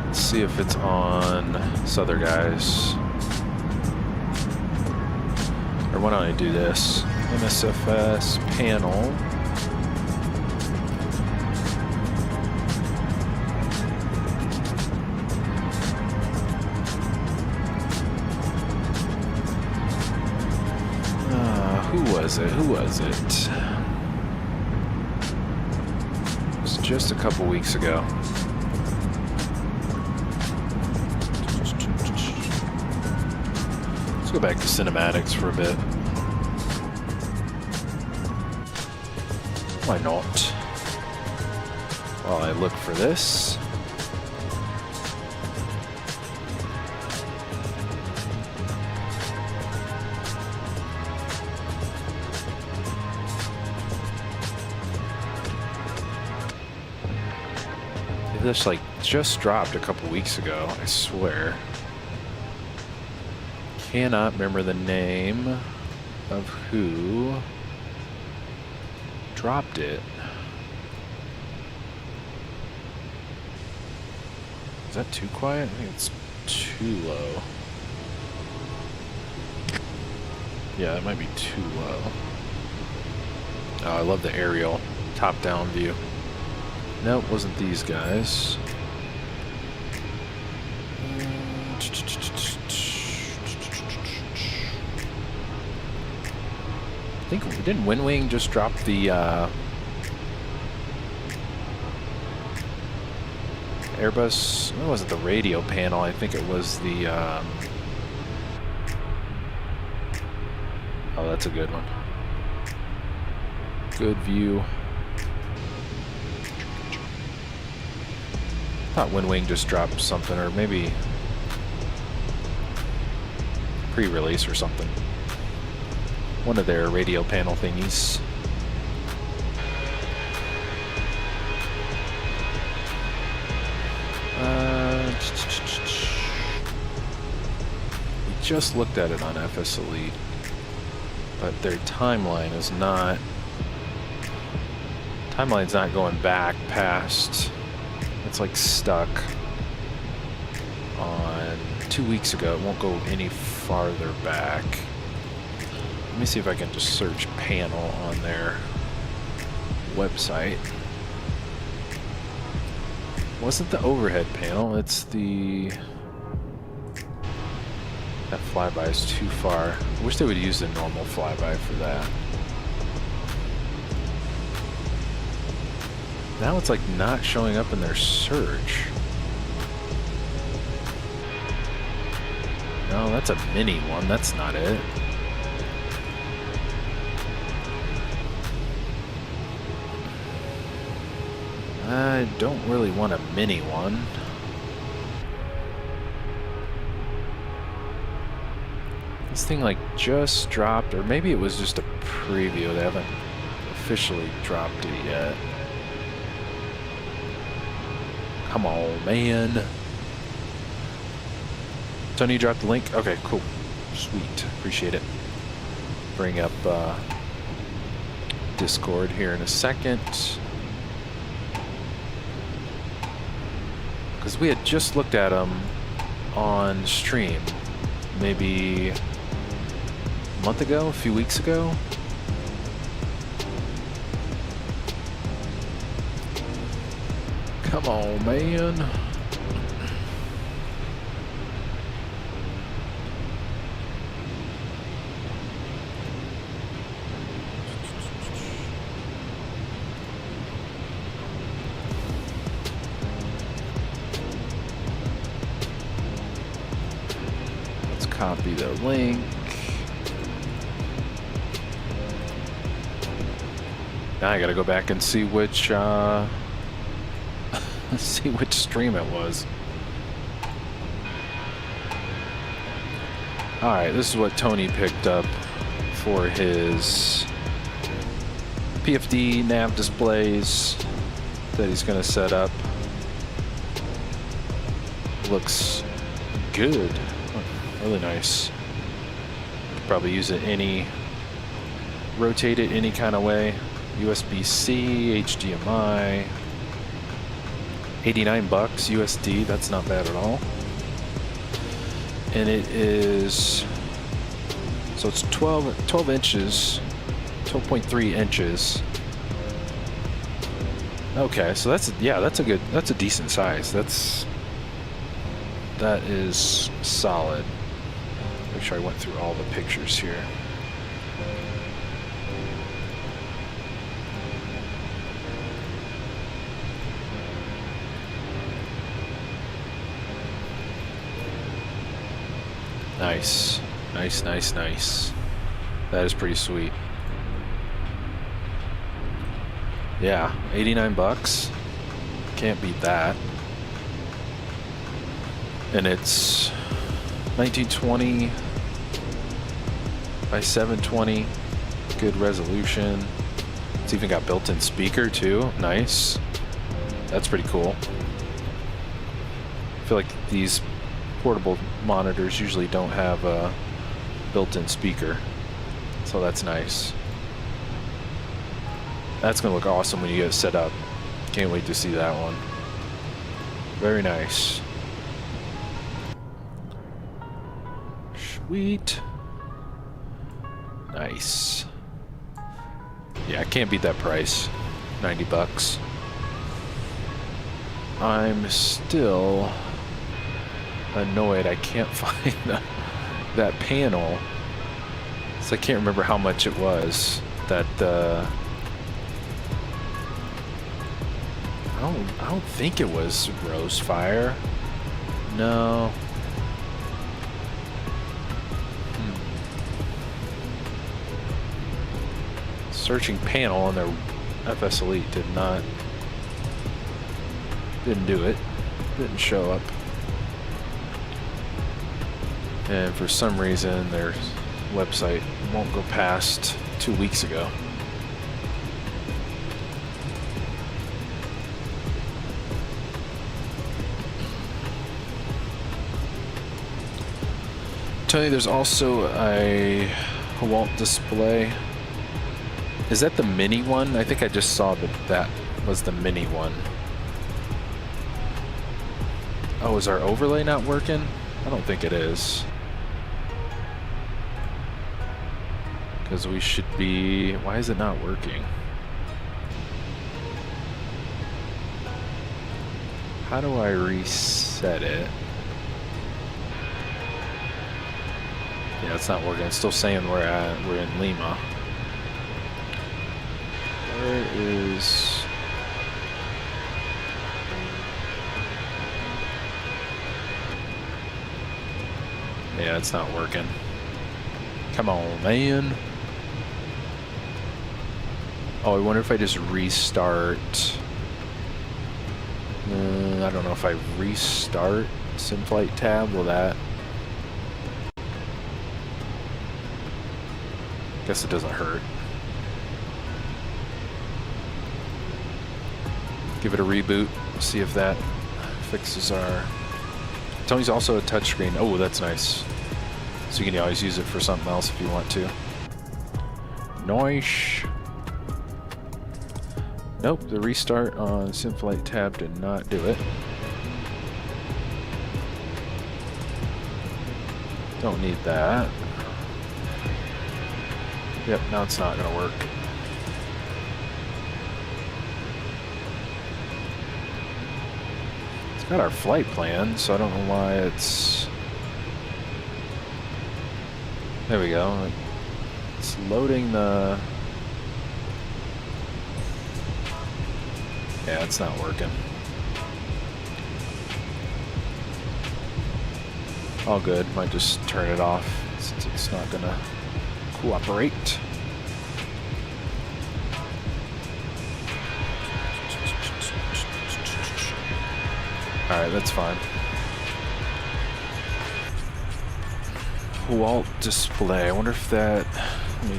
Let's see if it's on this other guy's. Or why don't I do this? MSFS panel. Who was it? It was just a couple weeks ago. Let's go back to cinematics for a bit. Why not? While I look for this. This like just dropped a couple weeks ago, I swear. Cannot remember the name of who dropped it. Is that too quiet? I think it's too low. Yeah, that might be too low. Oh, I love the aerial top-down view. Nope, wasn't these guys. I think, didn't Windwing just drop the Airbus? It wasn't the radio panel, I think it was the oh, that's a good one. Good view. I thought Windwing just dropped something, or maybe pre-release or something. One of their radio panel thingies. We just looked at it on FS Elite, but their timeline is not. Timeline's not going back past. It's like stuck on 2 weeks ago. It won't go any farther back. Let me see if I can just search panel on there. website. Wasn't the overhead panel, it's the... That flyby is too far. I wish they would use the normal flyby for that. Now it's like not showing up in their search. No, that's a mini one. That's not it. I don't really want a mini one. This thing like just dropped, or maybe it was just a preview. They haven't officially dropped it yet. Come on, man. Tony, you dropped the link? Okay, cool. Sweet. Appreciate it. Bring up Discord here in a second. Because we had just looked at them on stream. Maybe a month ago, a few weeks ago. Come on, man. Let's copy the link. Now I gotta go back and see which see which stream it was. Alright, this is what Tony picked up for his PFD nav displays that he's gonna set up. Looks good. Really nice. Could probably use it rotate it any kind of way. USB-C, HDMI. 89 bucks USD, that's not bad at all. And it is, so it's 12 inches, 12.3 inches. Okay, so that's a decent size. That is solid. Make sure I went through all the pictures here. Nice. Nice, nice, nice. That is pretty sweet. Yeah, 89 bucks. Can't beat that. And it's 1920 by 720. Good resolution. It's even got built-in speaker too. Nice. That's pretty cool. I feel like these portable monitors usually don't have a built-in speaker, so that's nice. That's gonna look awesome when you get it set up. Can't wait to see that one. Very nice. Sweet. Nice. Yeah, I can't beat that price. 90 bucks. I'm still annoyed I can't find that panel. So I can't remember how much it was. That I don't think it was Rosefire. No. Searching panel on their FS Elite didn't do it. Didn't show up. And for some reason their website won't go past 2 weeks ago. Tony, there's also a Walt display. Is that the mini one? I think I just saw that was the mini one. Oh, is our overlay not working? I don't think it is. Because we should be... Why is it not working? How do I reset it? Yeah, it's not working. It's still saying we're in Lima. Where is... Yeah, it's not working. Come on, man. Oh, I wonder if I just restart. I don't know if I restart SimFlight tab, will that... Guess it doesn't hurt. Give it a reboot, see if that fixes our... Tony's also a touchscreen. Oh, that's nice. So you can always use it for something else if you want to. Nice. Nope, the restart on SimFlight tab did not do it. Don't need that. Yep, now it's not gonna work. It's got our flight plan, so I don't know why it's... There we go. It's loading the... Yeah, it's not working. All good. Might just turn it off since it's not gonna cooperate. Alright, that's fine. Walt display. I wonder if that... Let me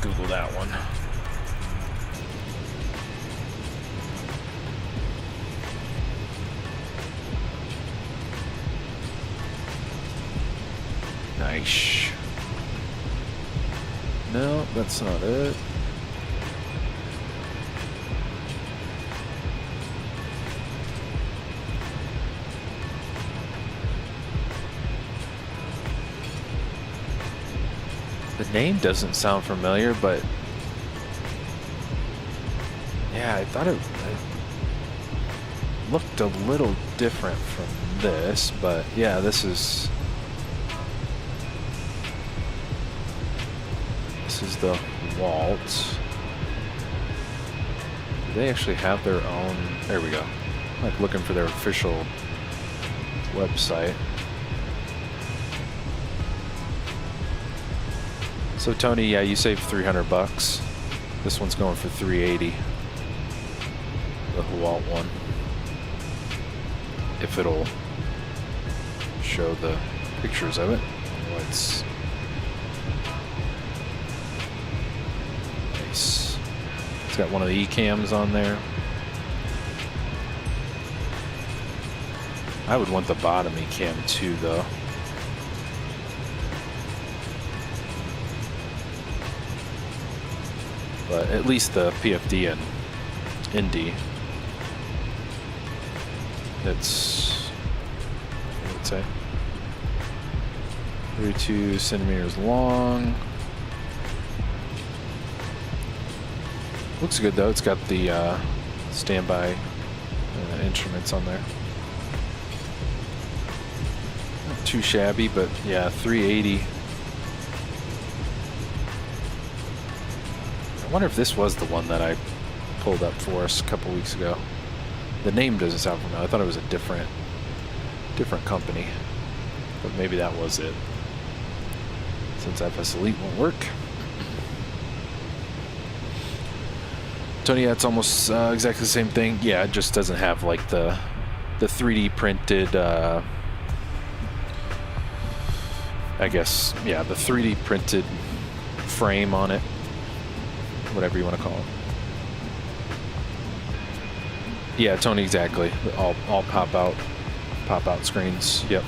Google that one. Nice. No, that's not it. The name doesn't sound familiar, but yeah, I thought it looked a little different from this, but yeah, this is the Walt. Do they actually have their own? There we go. I'm like looking for their official website. So Tony, yeah, you saved $300. This one's going for $380. The Walt one. If it'll show the pictures of it. It's nice. It's got one of the E-cams on there. I would want the bottom E-cam too, though. But at least the PFD and ND. It's, what would it say? 32 centimeters long. Looks good though. It's got the standby instruments on there. Not too shabby, but yeah, 380. I wonder if this was the one that I pulled up for us a couple weeks ago. The name doesn't sound familiar. I thought it was a different company, but maybe that was it. Since FS Elite won't work. Tony, yeah, it's almost exactly the same thing. Yeah, it just doesn't have like the 3D printed. I guess, yeah, the 3D printed frame on it. Whatever you want to call it. Yeah, Tony, exactly. All pop out screens. Yep.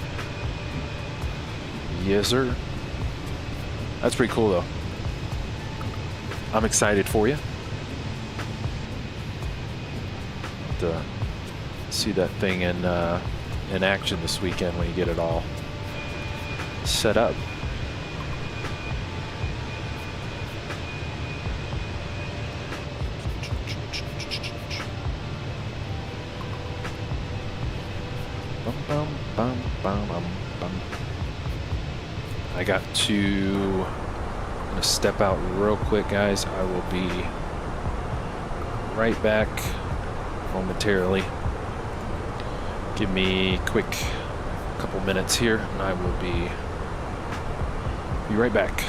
Yes, sir. That's pretty cool, though. I'm excited for you to see that thing in action this weekend when you get it all set up. I got to. I'm gonna step out real quick, guys. I will be right back momentarily. Give me a quick couple minutes here, and I will be right back.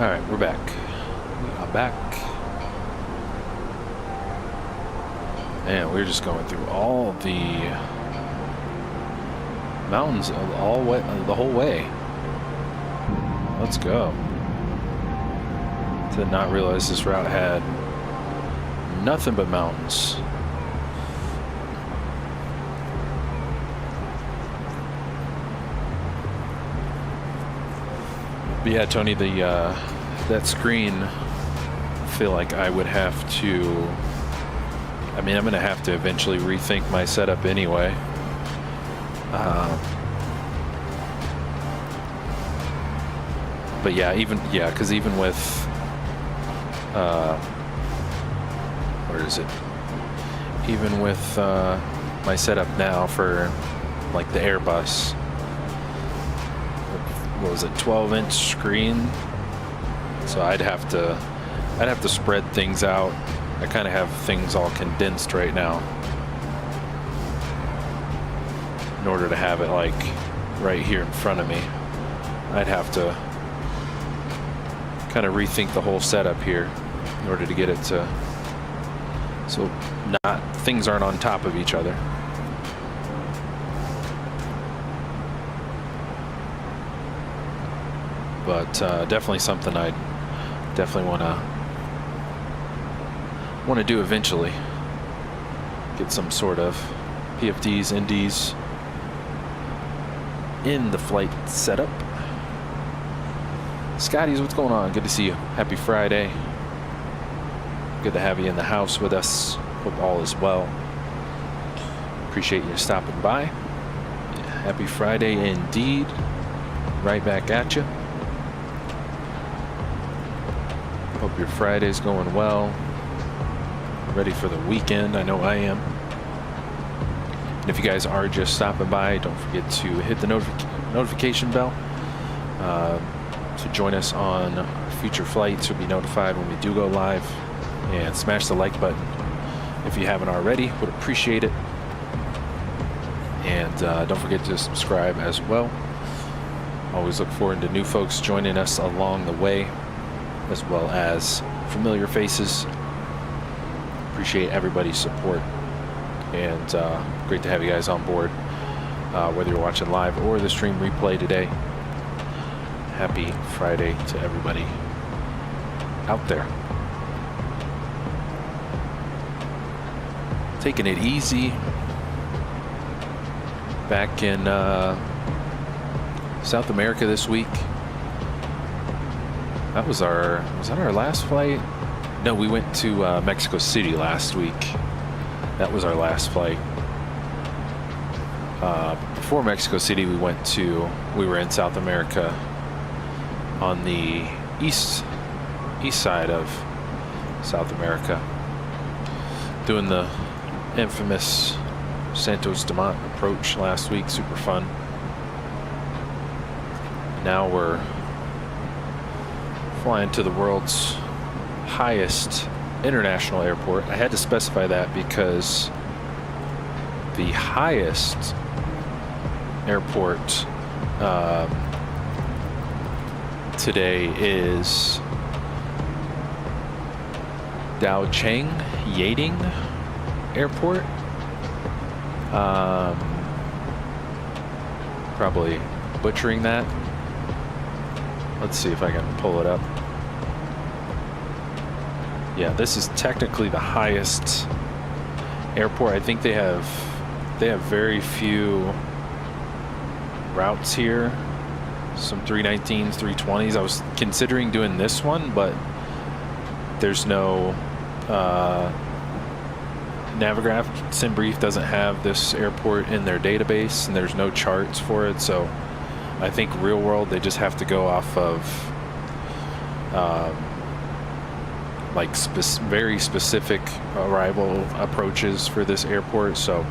All right, we're back. We are back. Man, we're just going through all the mountains the whole way. Let's go. Did not realize this route had nothing but mountains. But yeah, Tony, that screen, I feel like I would have to, I mean, I'm going to have to eventually rethink my setup anyway. But yeah, because even with, where is it? Even with my setup now for like the Airbus, what was it, 12-inch screen? So I'd have to spread things out. I kind of have things all condensed right now in order to have it like right here in front of me. I'd have to kind of rethink the whole setup here in order to get it to so things aren't on top of each other. But definitely something I definitely want to do eventually. Get some sort of PFDs, NDs in the flight setup. Scotty's, what's going on? Good to see you. Happy Friday. Good to have you in the house with us. Hope all is well. Appreciate you stopping by. Happy Friday indeed. Right back at you. Hope your Friday's going well. Ready for the weekend. I know I am. And if you guys are just stopping by, don't forget to hit the notification bell to join us on future flights. You'll be notified when we do go live. And smash the like button if you haven't already. Would appreciate it. And don't forget to subscribe as well. Always look forward to new folks joining us along the way, as well as familiar faces. Appreciate everybody's support, and great to have you guys on board, whether you're watching live or the stream replay today. Happy Friday to everybody out there. Taking it easy back in South America this week. Was that our last flight? No, we went to Mexico City last week. That was our last flight. Before Mexico City, we were in South America on the east side of South America, doing the infamous Santos Dumont approach last week. Super fun. Now we're flying to the world's highest international airport. I had to specify that because the highest airport today is Dao Chang Yading Airport. Probably butchering that. Let's see if I can pull it up. Yeah, this is technically the highest airport. I think they have very few routes here. Some 319s, 320s. I was considering doing this one, but there's no Navigraph. Simbrief doesn't have this airport in their database, and there's no charts for it. So I think real world, they just have to go off of like very specific arrival approaches for this airport. So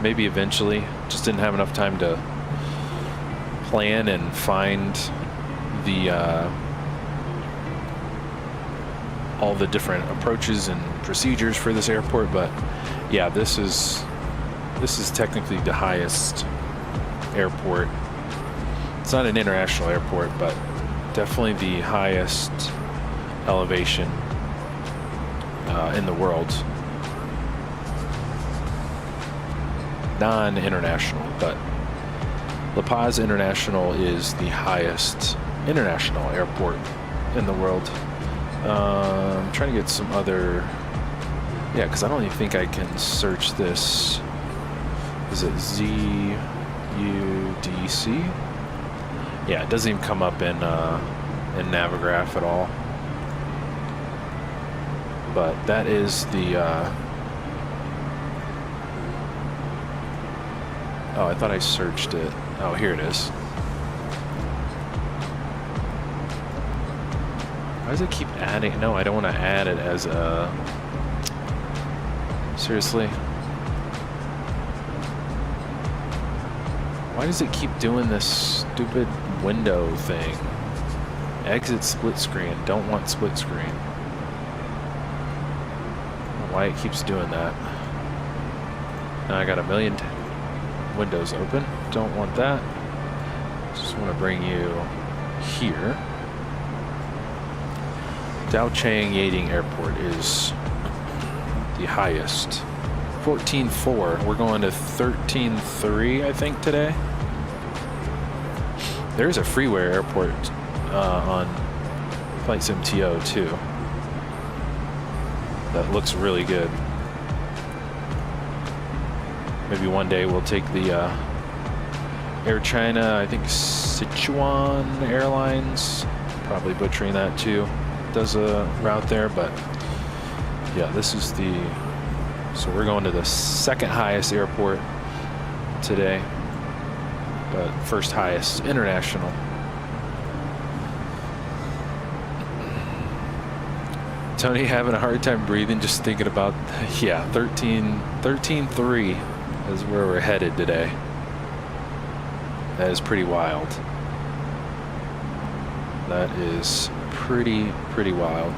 maybe eventually, just didn't have enough time to plan and find the all the different approaches and procedures for this airport. But yeah, this is technically the highest airport. It's not an international airport, but definitely the highest elevation in the world. Non-international, but La Paz International is the highest international airport in the world. I'm trying to get some other, yeah, because I don't even think I can search this. Is it ZUDC? Yeah, it doesn't even come up in Navigraph at all. But that is the. Oh, I thought I searched it. Oh, here it is. Why does it keep adding? No, I don't want to add it as a. Seriously? Why does it keep doing this stupid window thing? Exit split screen. Don't want split screen. I don't know why it keeps doing that. Now I got a million windows open. Don't want that. Just want to bring you here. Dao Chang Yading Airport is the highest. 14.4. We're going to 13.3, I think, today. There's a freeware airport on Flight Sim TO too. That looks really good. Maybe one day we'll take the Air China, I think Sichuan Airlines, probably butchering that too, does a route there, but yeah, this is the, so we're going to the second highest airport today, but first highest international. Tony having a hard time breathing just thinking about, yeah, 13.3 is where we're headed today. That is pretty wild. That is pretty wild.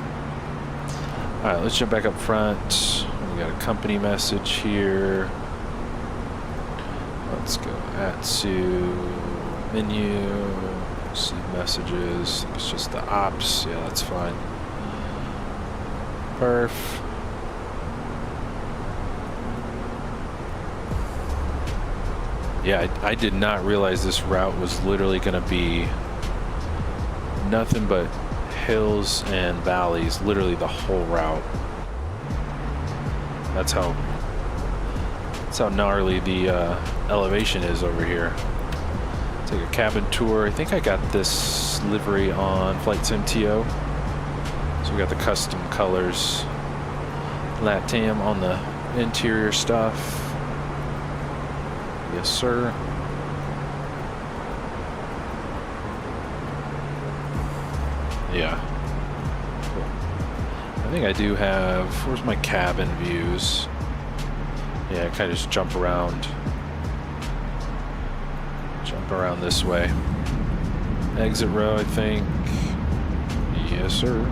All right, let's jump back up front. We got a company message here. Let's go Atsu menu, see messages. It's just the ops. Yeah, that's fine. Perf. Yeah, I did not realize this route was literally going to be nothing but hills and valleys, literally the whole route. That's how gnarly the elevation is over here. Take a cabin tour. I think I got this livery on Flight Sim TO. So we got the custom colors. LATAM on the interior stuff. Yes, sir. Yeah. Cool. I think I do have, where's my cabin views? Yeah, I kind of just jump around this way. Exit row, I think. Yes, sir.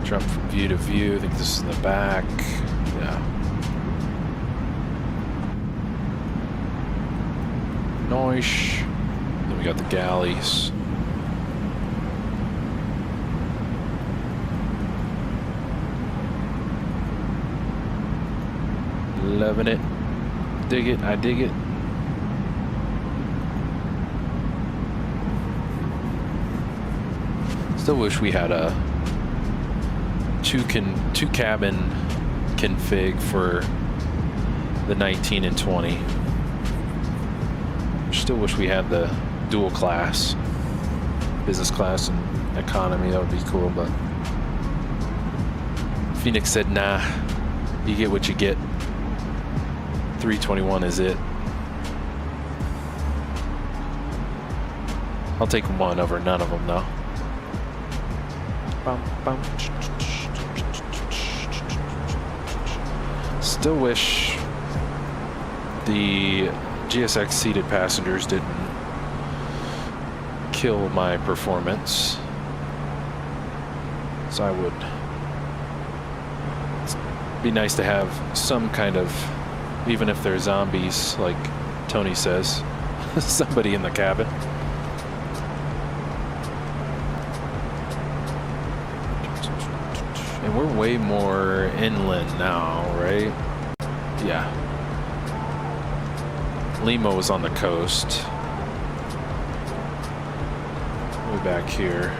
Jump from view to view. I think this is in the back. Yeah. Nice. Then we got the galleys. Loving it. Dig it. I dig it. Still wish we had a two cabin config for the 19 and 20. Still wish we had the dual class, business class and economy. That would be cool, but Phoenix said, nah, you get what you get. 321 is it. I'll take one over none of them though. Still wish the GSX seated passengers didn't kill my performance. So I would. It'd be nice to have some kind of, even if they're zombies, like Tony says, somebody in the cabin. And we're way more inland now, right? Yeah. Lima was on the coast. Way back here.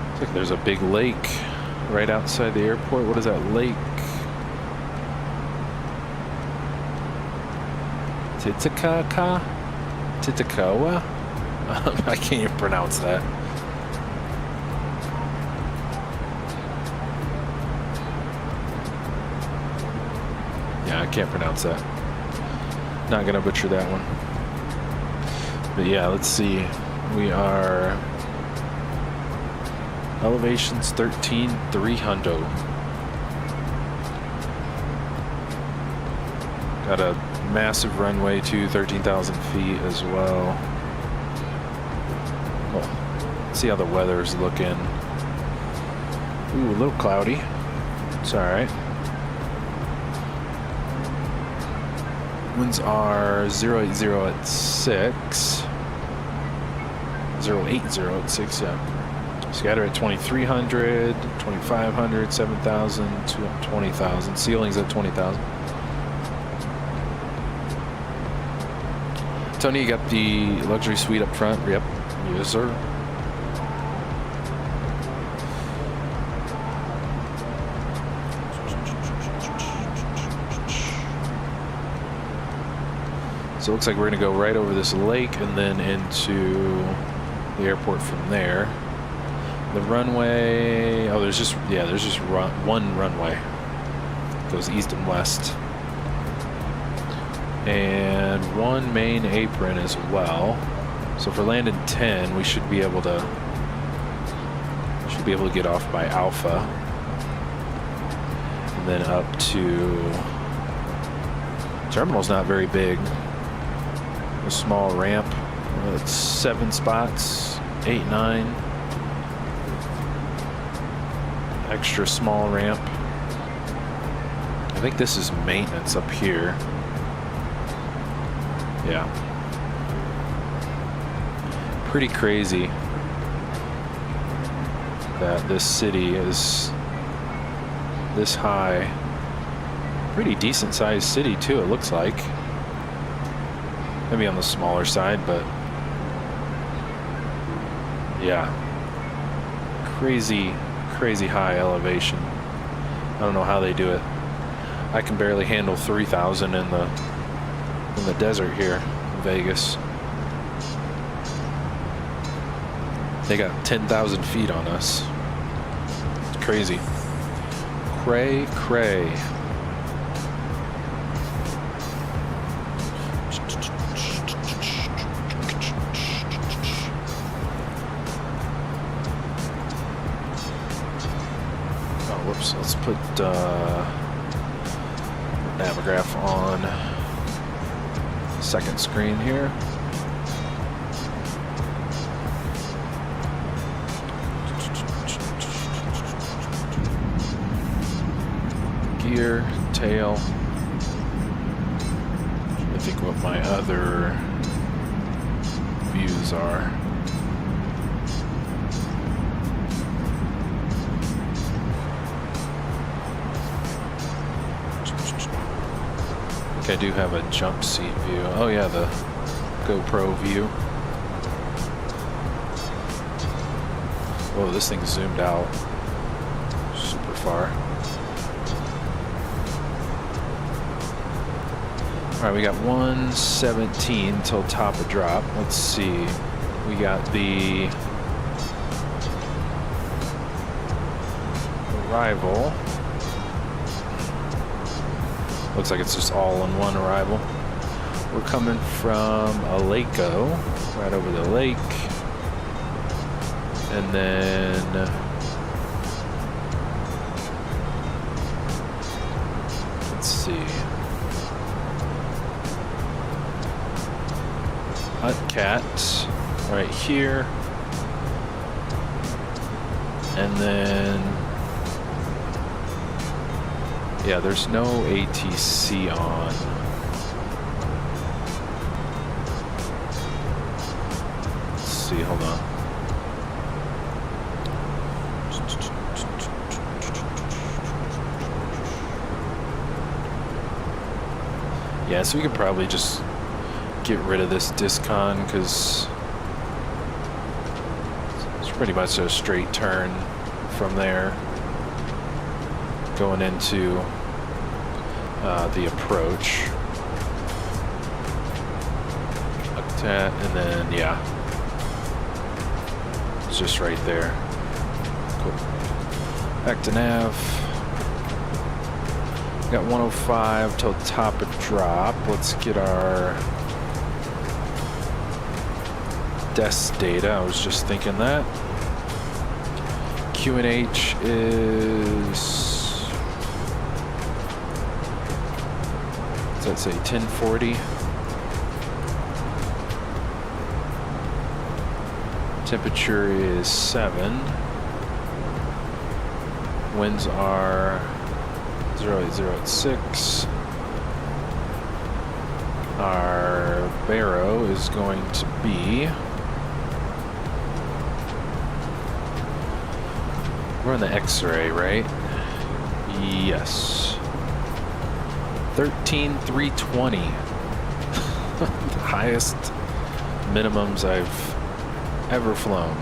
Looks like there's a big lake right outside the airport. What is that lake? Titicaca? I can't even pronounce that. Yeah, I can't pronounce that. Not gonna butcher that one. But yeah, let's see. We are elevations 13,300. Got a massive runway to 13,000 feet as well. Well, let's see how the weather's looking. Ooh, a little cloudy. It's all right. Winds are 080 at 6. 080 at 6, yeah. Scatter at 2,300, 2,500, 7,000, 20,000. Ceilings at 20,000. Tony, you got the luxury suite up front? Yep. Yes, sir. So it looks like we're going to go right over this lake and then into the airport from there. The runway, oh, there's just one runway. It goes east and west. and one main apron as well. So if we're landing 10, we should be able to get off by Alpha, and then up to terminal's not very big. A small ramp. It's 7 spots, 8, 9. Extra small ramp. I think this is maintenance up here. Yeah. Pretty crazy that this city is this high. Pretty decent sized city too, it looks like. Maybe on the smaller side, but yeah. Crazy high elevation. I don't know how they do it. I can barely handle 3,000 in the desert here in Vegas. They got 10,000 feet on us. It's crazy. Cray. Oh, whoops. Let's put Navigraph on second screen here. Gear, tail. I think what my other views are. I think I do have a jump seat view. Oh yeah, the GoPro view. Whoa, this thing's zoomed out super far. All right, we got 117 till top of drop. Let's see. We got the arrival. Looks like it's just all in one arrival. We're coming from Alaco, right over the lake. And then let's see. Cat right here, and then yeah, there's no ATC on. Let's see, hold on. Yeah, so we could probably just get rid of this discon because it's pretty much a straight turn from there going into the approach. Like that, and then yeah, it's just right there. Cool. Back to nav. Got 105 till top of drop. Let's get our desk data. I was just thinking that. QNH is, does that say 1040? Temperature is 7. Winds are 08086. Our baro is going to be, we're on the X-ray, right? Yes. 13,320. The highest minimums I've ever flown.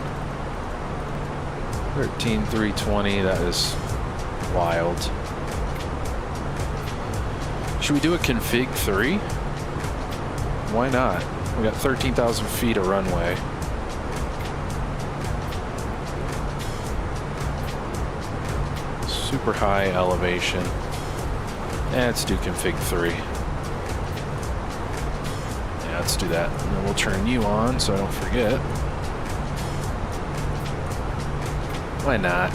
13,320, that is wild. Should we do a config 3? Why not? We got 13,000 feet of runway. Super high elevation. Let's do config 3. Yeah, let's do that. And then we'll turn you on so I don't forget. Why not?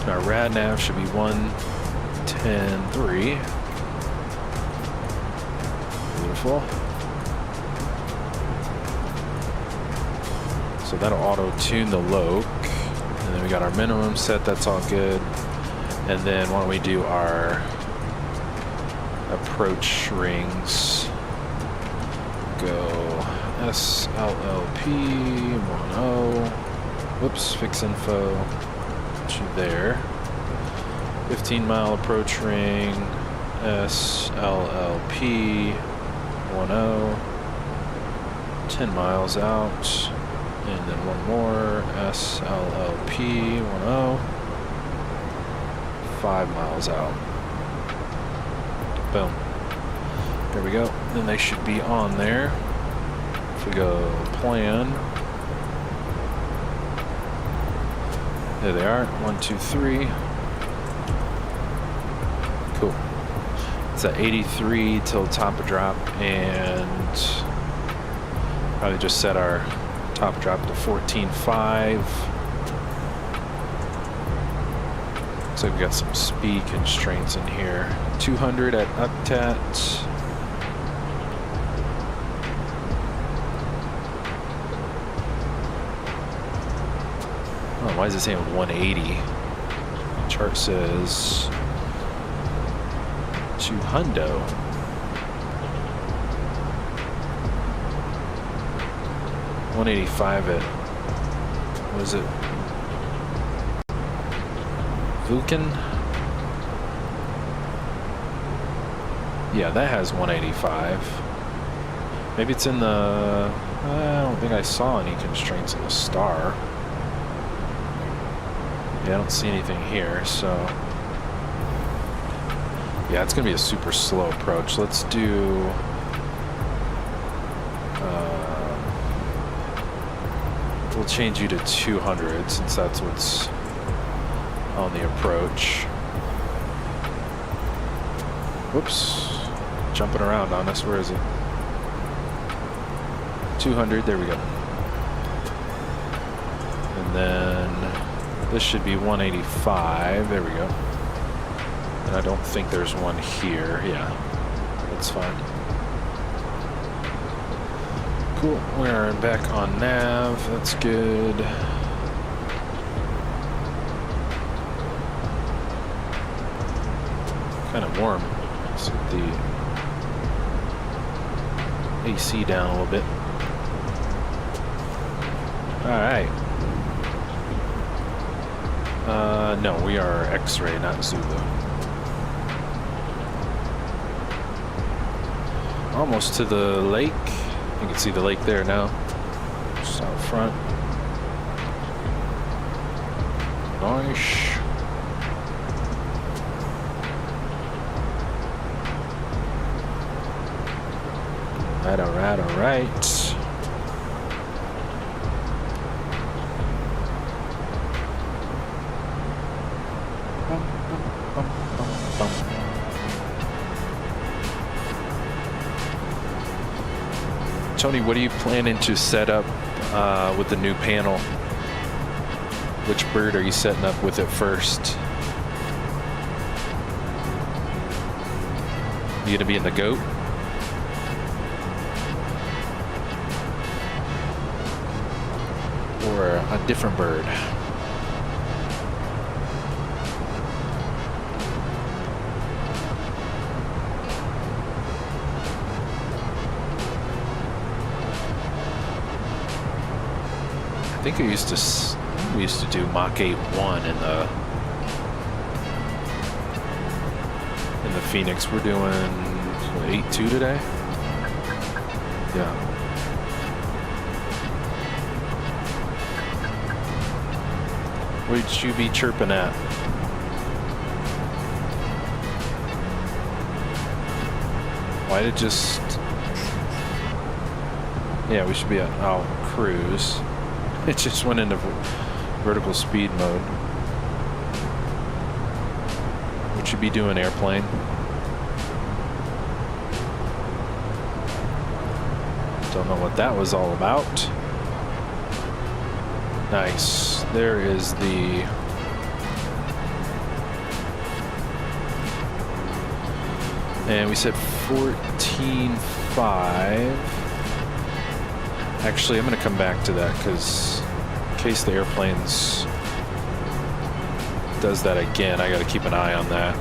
Our rad nav should be 110.3. Beautiful. So that'll auto-tune the Yoke. And then we got our minimum set, that's all good. And then why don't we do our approach rings. Go SLLP 10. Whoops, fix info. Put you there. 15-mile approach ring. SLLP 10. 10 miles out. And then one more. SLLP 10. 5 miles out. Boom. There we go. Then they should be on there. If we go plan. There they are. 1, 2, 3. Cool. It's at 83 till top of drop, and probably just set our top drop to 14.5. Looks like we got some speed constraints in here. 200 at uptat. Oh, why is it saying 180? Chart says 200. $185 at, what is it? Vulcan? Yeah, that has 185. Maybe it's in the, I don't think I saw any constraints in the star. Yeah, I don't see anything here, so. Yeah, it's gonna be a super slow approach. Let's do, we'll change you to 200 since that's what's on the approach. Whoops. Jumping around on us. Where is it? 200. There we go. And then this should be 185. There we go. And I don't think there's one here. Yeah. That's fine. Cool. We're back on nav. That's good. Kind of warm. Let's get the AC down a little bit. All right. No, we are X-ray, not Zulu. Almost to the lake. You can see the lake there now. Just out front. Nice. All right. Tony, what are you planning to set up with the new panel? Which bird are you setting up with it first? You gonna be in the goat? Or a different bird? I think we used to do Mach 8.1 in the Phoenix. We're doing 8.2 today. Yeah. What should you be chirping at? Why did just? Yeah, we should be at cruise. It just went into vertical speed mode. What should be doing, airplane? Don't know what that was all about. Nice. There is the and we said 14.5. Actually, I'm going to come back to that because in case the airplanes does that again, I got to keep an eye on that.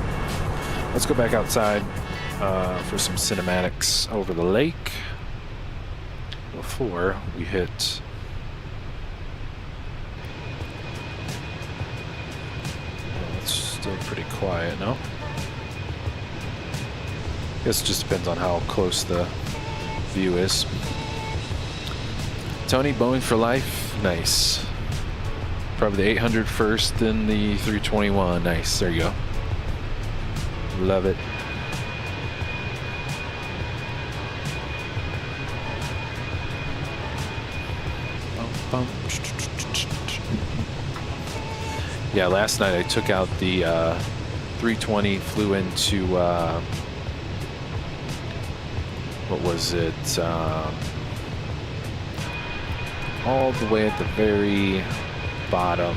Let's go back outside for some cinematics over the lake before we hit. Well, it's still pretty quiet, no? Guess it just depends on how close the view is. Tony, Boeing for life. Nice. Probably the 800 first, then the 321. Nice. There you go. Love it. Yeah, last night I took out the 320, flew into what was it? All the way at the very bottom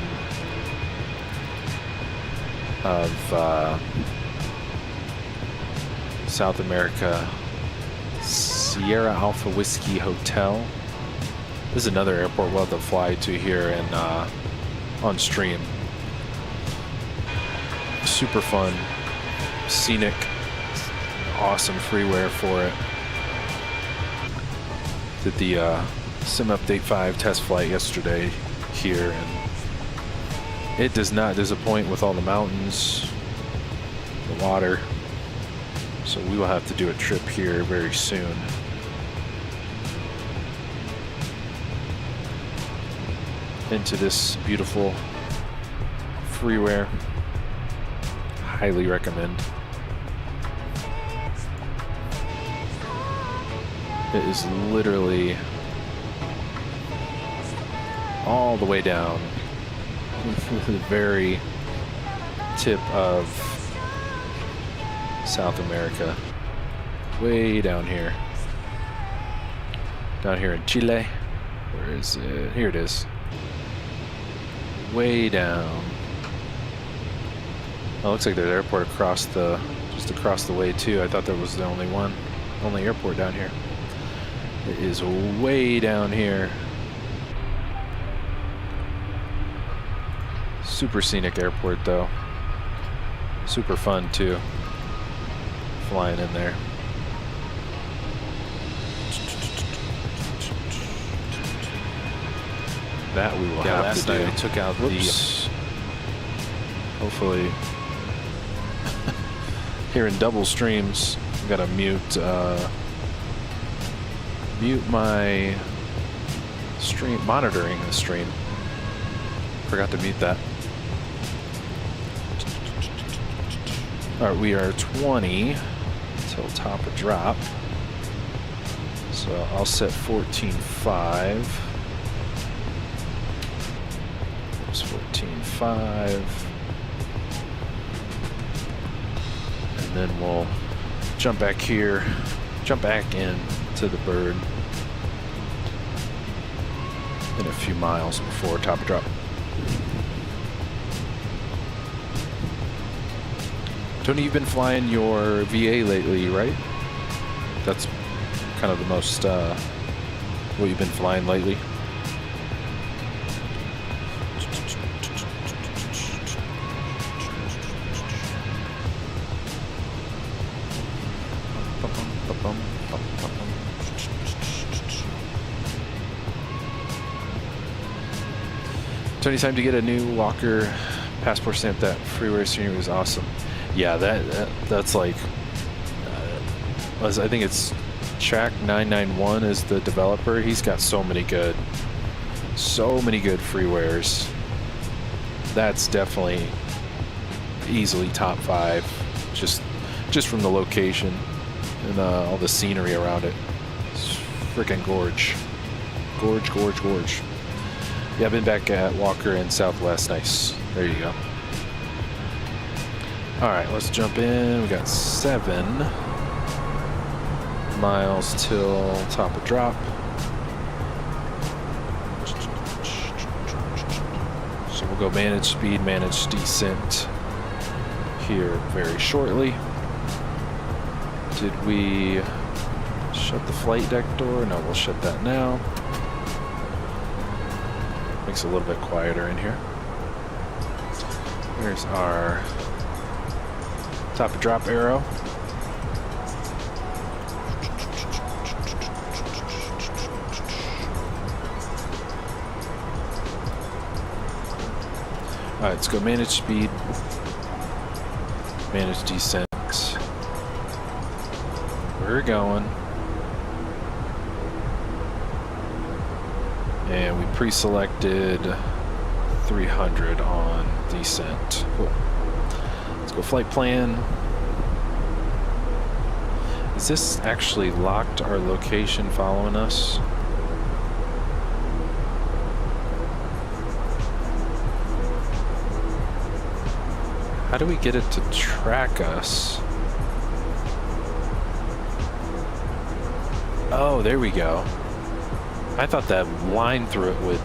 of South America, Sierra Alpha Whiskey Hotel. This is another airport we'll have to fly to here and on stream. Super fun, scenic, awesome freeware for it. Did the Sim Update 5 test flight yesterday here, and it does not disappoint with all the mountains, the water. So we will have to do a trip here very soon. Into this beautiful freeware. Highly recommend. It is literally all the way down to the very tip of South America. Way down here. Down here in Chile. Where is it? Here it is. Way down. Oh, looks like there's an airport across just across the way too. I thought there was the only airport down here. It is way down here. Super scenic airport though. Super fun too. Flying in there. That we will have last to do. night I took out Hopefully here in double streams. I gotta mute my stream, monitoring the stream. Forgot to mute that. Alright, we are 20 until top of drop. So I'll set 14.5. There's 14.5. And then we'll jump back here, jump back in to the bird in a few miles before top of drop. Tony, you've been flying your VA lately, right? That's kind of the most what you've been flying lately. Tony, time to get a new Walker passport stamp. That freeware stream was awesome. Yeah, that's like, I think it's Track991 is the developer. He's got so many good freewares. That's definitely easily top 5, just from the location and all the scenery around it. It's freaking gorge. Yeah, I've been back at Walker in Southwest. Nice. There you go. All right, let's jump in. We got 7 miles till top of drop. go manage speed, manage descent here very shortly. Did we shut the flight deck door? No, we'll shut that now. Makes it a little bit quieter in here. There's our top of drop arrow. All right, let's go manage speed, manage descent. We're going. And we pre-selected 300 on descent. Cool. Let's go flight plan. Is this actually locked our location following us? How do we get it to track us? Oh, there we go. I thought that line through it would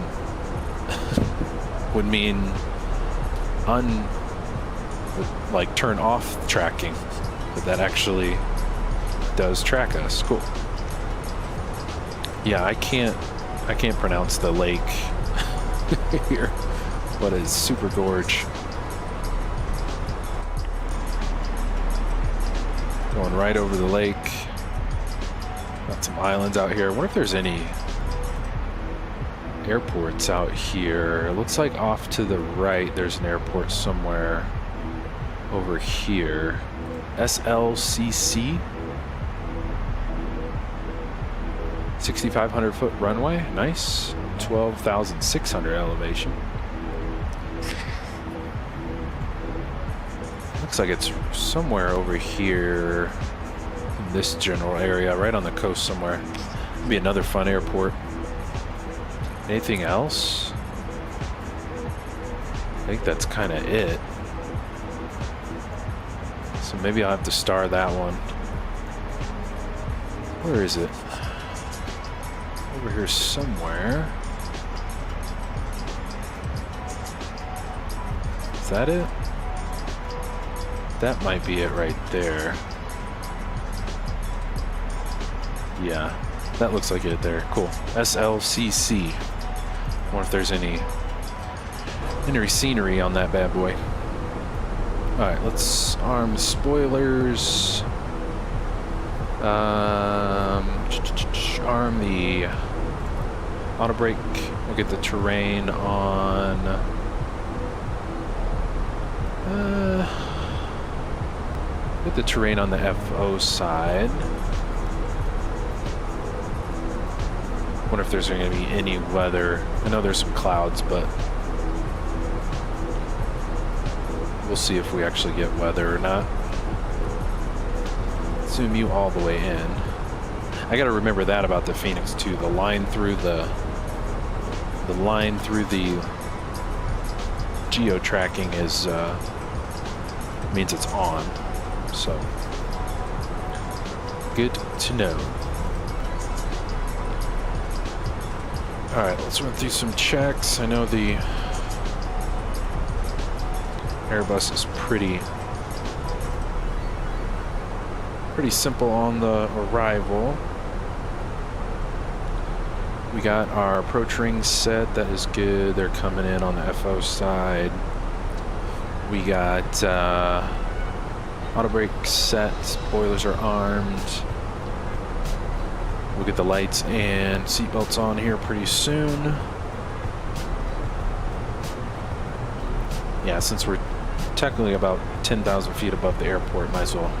would mean would like turn off tracking, but that actually does track us. Cool. Yeah, I can't pronounce the lake here, but it's super gorge. Going right over the lake. Got some islands out here. I wonder if there's any airports out here. It looks like off to the right there's an airport somewhere over here. SLCC. 6,500 foot runway. Nice. 12,600 elevation. Looks like it's somewhere over here in this general area, right on the coast somewhere. Be another fun airport. Anything else? I think that's kind of it. So maybe I'll have to star that one. Where is it? Over here somewhere. Is that it? That might be it right there. Yeah, that looks like it there. Cool. SLCC. I wonder if there's any scenery on that bad boy. Alright, let's arm spoilers. Arm the auto brake. We'll get the terrain on. Get the terrain on the FO side. Wonder if there's going to be any weather. I know there's some clouds, but we'll see if we actually get weather or not. Zoom you all the way in. I got to remember that about the Fenix too. The line through the geo tracking is means it's on. So good to know. All right, let's run through some checks. I know the Airbus is pretty simple on the arrival. We got our approach ring set. That is good. They're coming in on the FO side. We got auto brake set. Spoilers are armed. We'll get the lights and seatbelts on here pretty soon. Yeah, since we're technically about 10,000 feet above the airport, might as well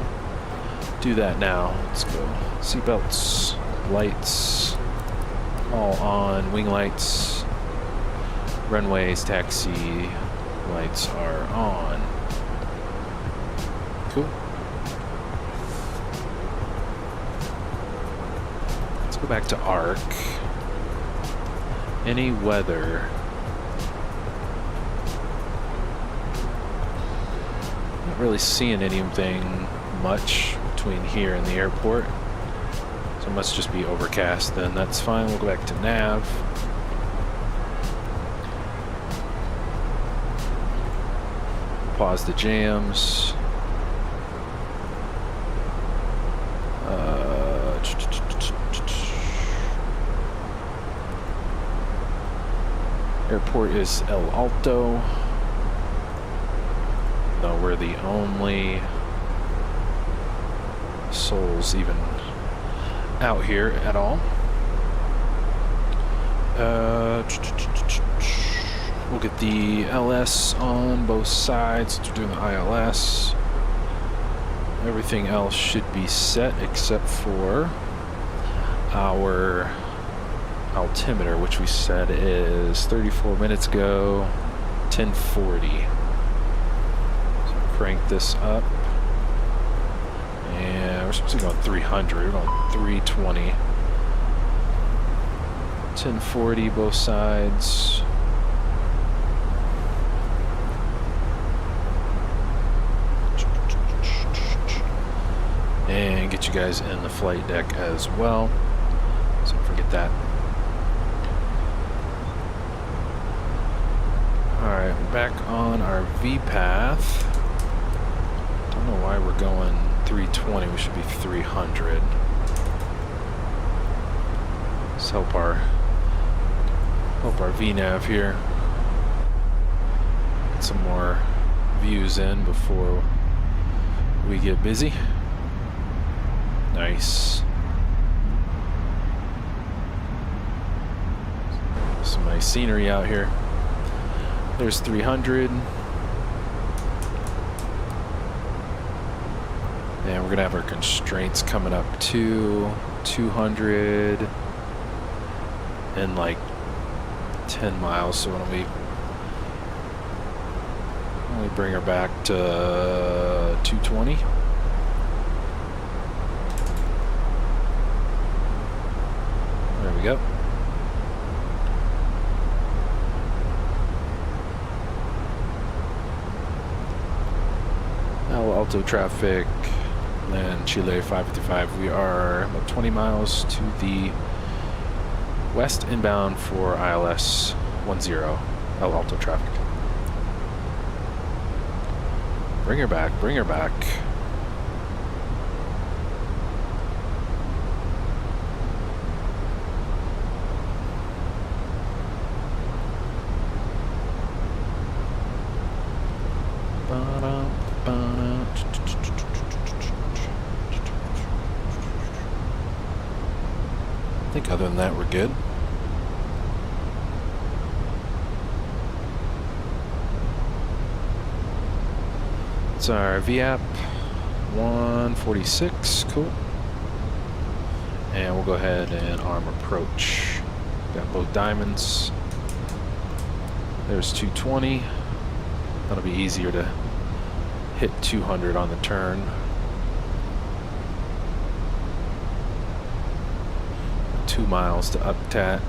do that now. Let's go. Seatbelts, lights, all on. Wing lights, runways, taxi lights are on. Cool. Let's go back to ARC. Any weather? Not really seeing anything much between here and the airport. So it must just be overcast then. That's fine. We'll go back to nav. pause the jams. Airport is El Alto. No, we're the only souls even out here at all. We'll get the LS on both sides since we're doing the ILS. Everything else should be set except for our altimeter, which we said is 34 minutes ago, 1040. So crank this up. And we're supposed to go on 300, we're going 320. 1040 both sides. And get you guys in the flight deck as well. So don't forget that. Alright, we're back on our V path. Don't know why we're going 320, we should be 300. Let's help our VNav here. Get some more views in before we get busy. Nice. Some nice scenery out here. There's 300. And we're gonna have our constraints coming up to 200 in like 10 miles. So when we bring her back to 220. There we go. Alto traffic, and Chile 555. We are about 20 miles to the west inbound for ILS 10, El Alto traffic. Bring her back, bring her back. I think other than that, we're good. It's our VAP 146, cool. And we'll go ahead and arm approach. Got both diamonds. There's 220. That'll be easier to hit 200 on the turn. Two miles to Uptat.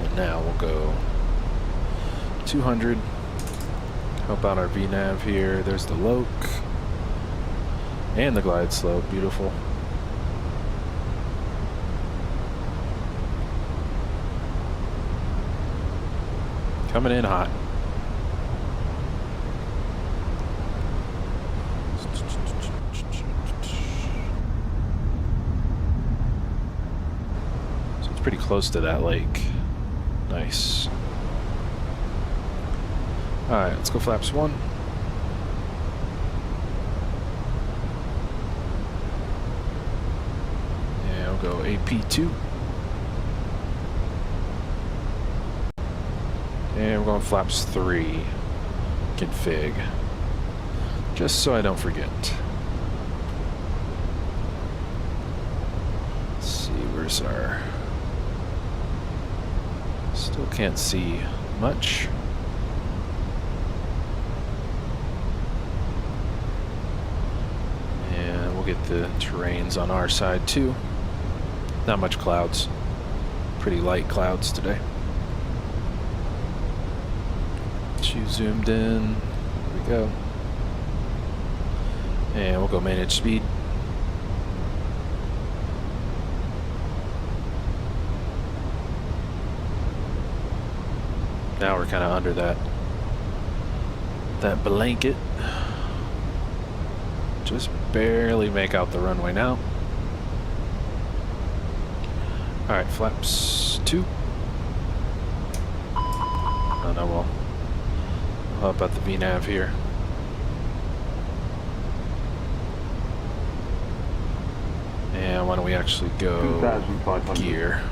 And now we'll go 200. Help out our VNav here. There's the Loke and the glide slope. Beautiful. Coming in hot. So it's pretty close to that lake. Nice. Alright, let's go flaps 1. And we'll go AP2. And we're going flaps 3 config, just so I don't forget. Let's see, where's our... Still can't see much. And we'll get the terrains on our side too. Not much clouds. Pretty light clouds today. You zoomed in. There we go. And we'll go manage speed. Now we're kind of under that blanket. Just barely make out the runway now. All right, flaps 2. Oh no, well, up at the VNav here. And why don't we actually go gear?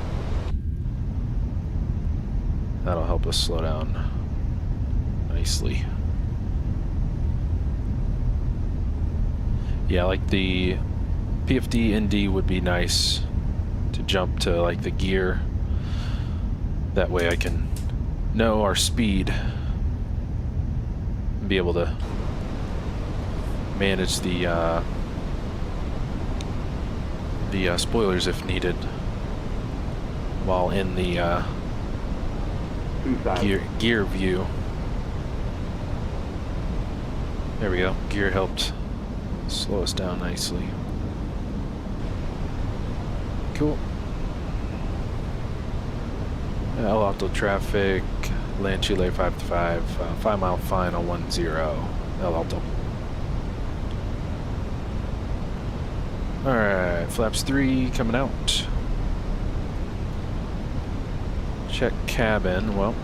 That'll help us slow down nicely. Yeah, like the PFD ND would be nice to jump to like the gear. That way I can know our speed and be able to manage the spoilers if needed while in the gear view. There we go. Gear helped slow us down nicely. Cool. Alto traffic, land Chile 525, 5 mile final 10, El Alto. Alright, flaps 3 coming out. Check cabin. Well,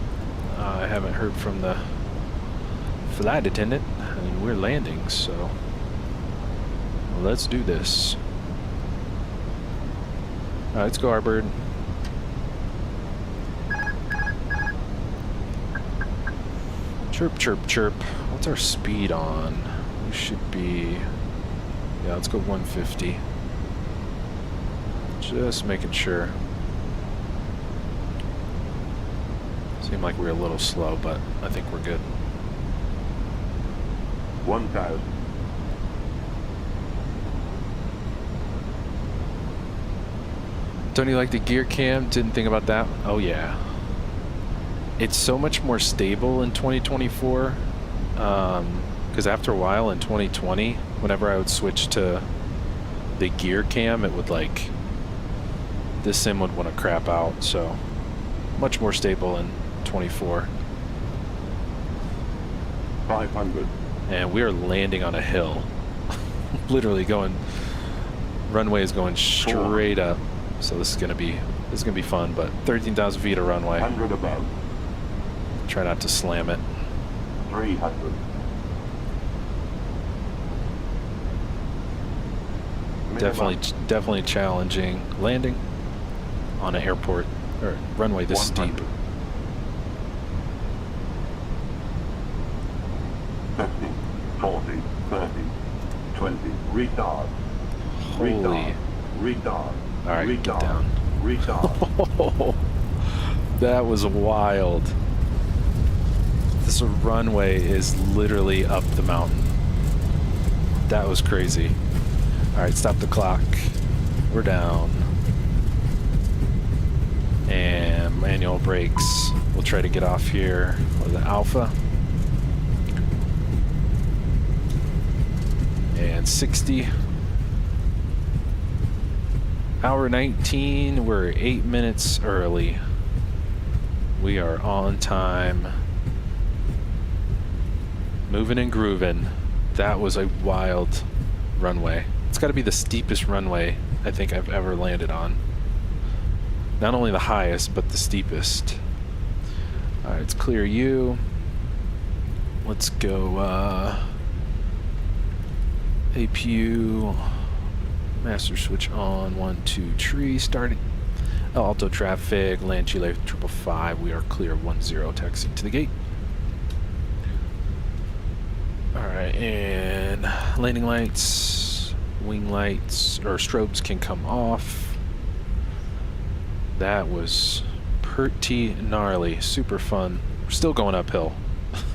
I haven't heard from the flight attendant, and we're landing, so let's do this. Alright, let's go, Arbird. Chirp, chirp, chirp. What's our speed on? We should be... Yeah, let's go 150. Just making sure. Seemed like we were a little slow, but I think we're good. 1,000. Don't you like the gear cam? Didn't think about that. Oh yeah. It's so much more stable in 2024. Because after a while in 2020, whenever I would switch to the gear cam, it would like, this sim would want to crap out. So much more stable in 24. 500. And we are landing on a hill. Literally going, runway is going straight up. So this is gonna be fun. But 13,000 feet of runway. 100 above. Try not to slam it. 300. Definitely challenging landing on an airport or runway this 100. steep. 50, 40, 30, 20. Retard. Holy. Retard. Retard. All right, retard. get down. Retard. That was wild. This runway is literally up the mountain. That was crazy. All right, stop the clock. We're down. And manual brakes. We'll try to get off here with the Alpha. And 60. Hour 19, we're 8 minutes early. We are on time. Moving and grooving. That was a wild runway. It's got to be the steepest runway I think I've ever landed on. Not only the highest, but the steepest. Alright, it's clear U. Let's go APU. Master switch on. 1, 2, tree starting. Alto traffic. Land Chile 555. We are clear 10. Taxiing to the gate. Alright, and landing lights, wing lights, or strobes can come off. That was pretty gnarly, super fun. We're still going uphill.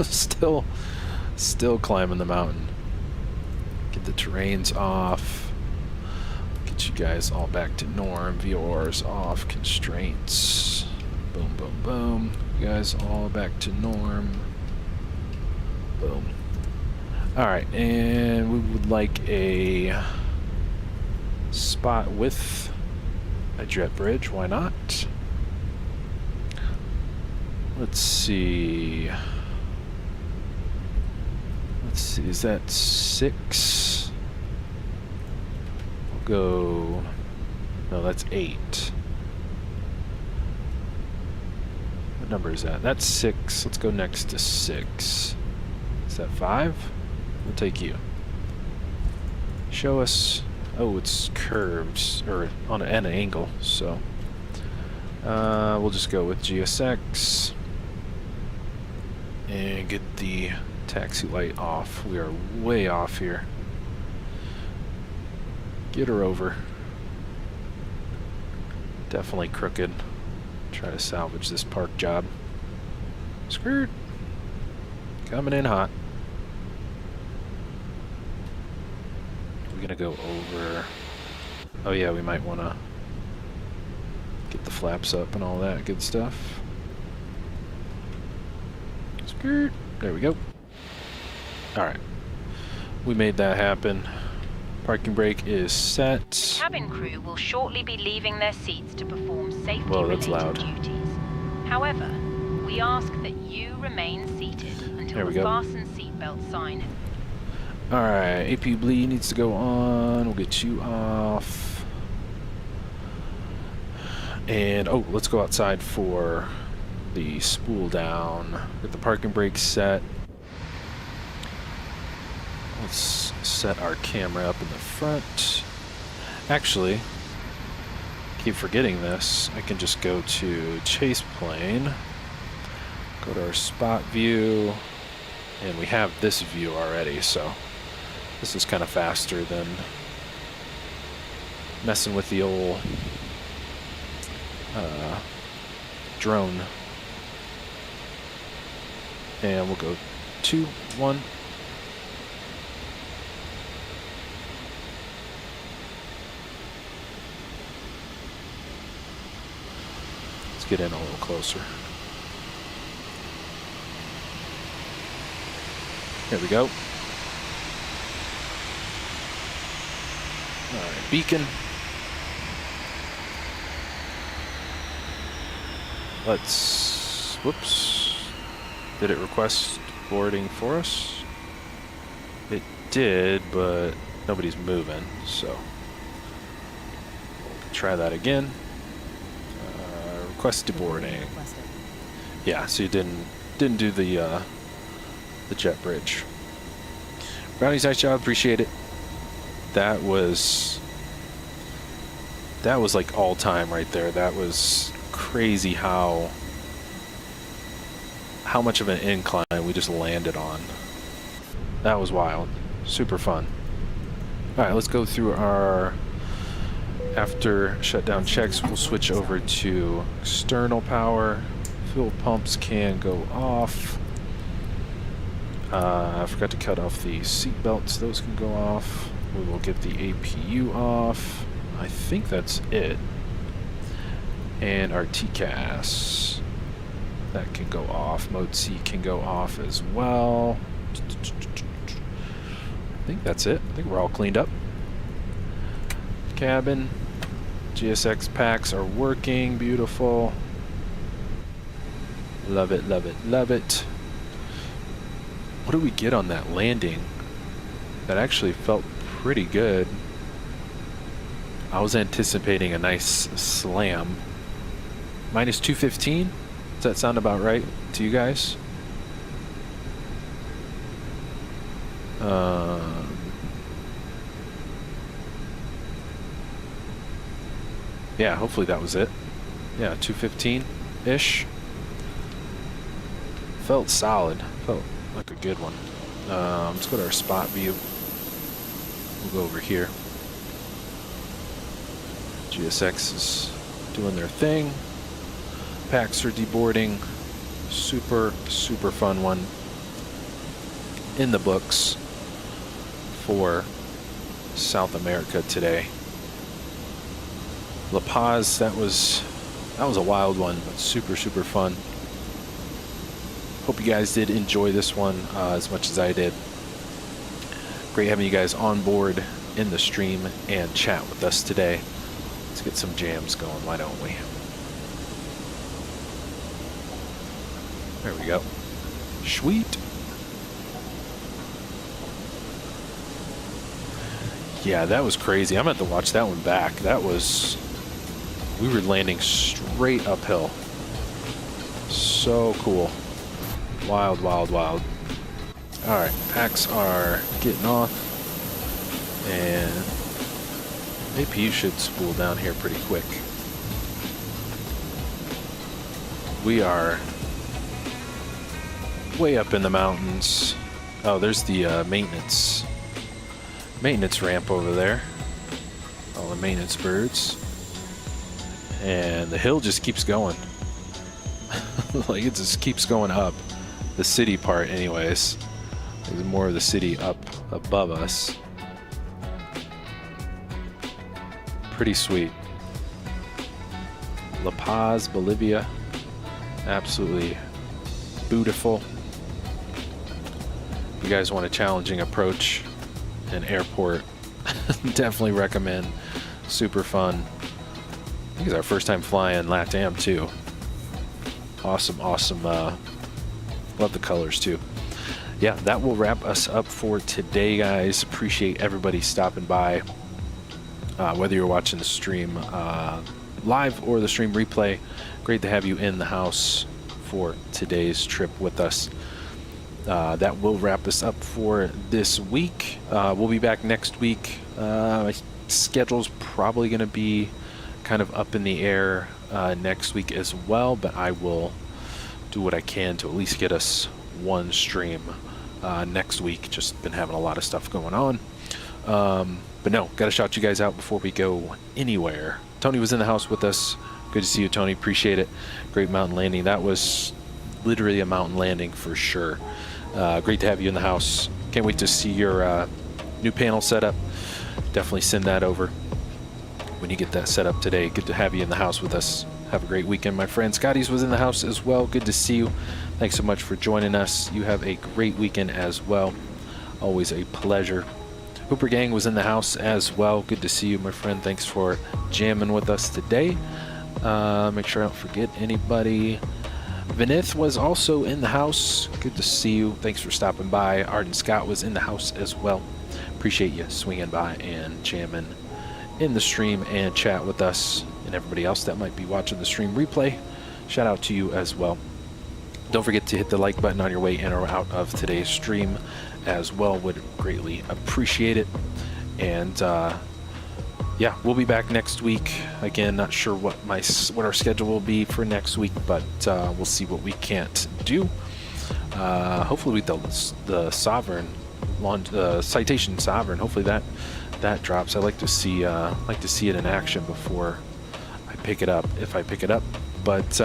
still climbing the mountain. Get the terrains off. Get you guys all back to norm. VORs off. Constraints. Boom, boom, boom. You guys all back to norm. Boom. Alright, and we would like a spot with a jet bridge. Why not? Let's see. Let's see, is that 6? We'll go, no, that's 8. What number is that? That's 6. Let's go next to 6. Is that 5? We'll take you. Show us, oh, it's curves, or on an angle, so we'll just go with GSX and get the taxi light off. We are way off here. Get her over. Definitely crooked. Try to salvage this park job. Skirt. Coming in hot. We're gonna go over. Oh yeah, we might wanna get the flaps up and all that good stuff. Skirt. There we go. Alright. We made that happen. Parking brake is set. Cabin crew will shortly be leaving their seats to perform Whoa, that's safety-related loud. duties. However, we ask that you remain seated There until we the go. fasten seatbelt sign. Alright, AP bleed needs to go on. We'll get you off. And, oh, let's go outside for the spool down. Get the parking brake set. Let's set our camera up in the front. Actually, keep forgetting this. I can just go to chase plane, go to our spot view, and we have this view already, so this is kind of faster than messing with the old drone. And we'll go 2, 1. Let's get in a little closer. There we go. All right, beacon. Let's, whoops. Did it request boarding for us? It did, but nobody's moving, so we'll try that again. Request boarding. Yeah, so you didn't do the jet bridge. Brownies, nice job, appreciate it. That was like all time right there. That was crazy how much of an incline we just landed on. That was wild. Super fun. Alright, let's go through our after shutdown checks. We'll switch over to external power. Fuel pumps can go off. I forgot to cut off the seat belts. Those can go off. We will get the APU off. I think that's it. And our TCAS. That can go off. Mode C can go off as well. I think that's it. I think we're all cleaned up. Cabin. GSX packs are working. Beautiful. Love it, love it, love it. What did we get on that landing? That actually felt pretty good. I was anticipating a nice slam. Minus 215? Does that sound about right to you guys? Yeah, hopefully that was it. Yeah, 215-ish. Felt solid. Felt like a good one. Let's go to our spot view. We'll go over here. GSX is doing their thing. Packs are deboarding. Super, super fun one. In the books for South America today. La Paz, that was a wild one, but super, super fun. Hope you guys did enjoy this one as much as I did. Great having you guys on board in the stream and chat with us today. Let's get some jams going, why don't we? There we go. Sweet. Yeah, that was crazy. I'm going to have to watch that one back. That was... We were landing straight uphill. So cool. Wild, wild, wild. Alright, packs are getting off. And APU should spool down here pretty quick. We are way up in the mountains. Oh, there's the maintenance ramp over there. All the maintenance birds. And the hill just keeps going. Like, it just keeps going up. The city part anyways. There's more of the city up above us. Pretty sweet. La Paz, Bolivia. Absolutely beautiful. If you guys want a challenging approach, an airport, definitely recommend. Super fun. I think it's our first time flying LATAM too. Awesome, awesome. Love the colors too. Yeah, that will wrap us up for today, guys. Appreciate everybody stopping by. Whether you're watching the stream live or the stream replay, great to have you in the house for today's trip with us. That will wrap us up for this week. We'll be back next week. My schedule's probably going to be kind of up in the air next week as well, but I will do what I can to at least get us one stream next week. Just been having a lot of stuff going on. But no, gotta shout you guys out before we go anywhere. Tony was in the house with us. Good to see you, Tony. Appreciate it. Great mountain landing. That was literally a mountain landing for sure. Great to have you in the house. Can't wait to see your new panel setup. Definitely send that over when you get that set up today. Good to have you in the house with us. Have a great weekend, my friend. Scotty's was in the house as well. Good to see you. Thanks so much for joining us. You have a great weekend as well. Always a pleasure. Hooper Gang was in the house as well. Good to see you, my friend. Thanks for jamming with us today. Make sure I don't forget anybody. Vinith was also in the house. Good to see you. Thanks for stopping by. Arden Scott was in the house as well. Appreciate you swinging by and jamming in the stream and chat with us, and everybody else that might be watching the stream replay. Shout out to you as well. Don't forget to hit the like button on your way in or out of today's stream as well. Would greatly appreciate it. And yeah, we'll be back next week. Again, not sure what our schedule will be for next week, but we'll see what we can't do. Hopefully with the Sovereign launch, Citation Sovereign. Hopefully that drops. I like to see it in action before I pick it up, if I pick it up. But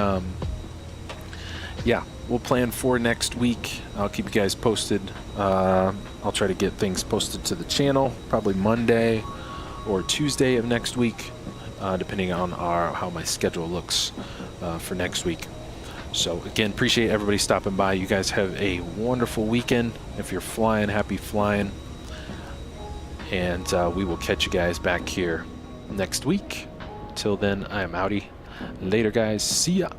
yeah, we'll plan for next week. I'll keep you guys posted. I'll try to get things posted to the channel probably Monday or Tuesday of next week, depending on how my schedule looks for next week. So again, appreciate everybody stopping by. You guys have a wonderful weekend. If you're flying, happy flying. And we will catch you guys back here next week. Till then, I am outie. Later, guys. See ya.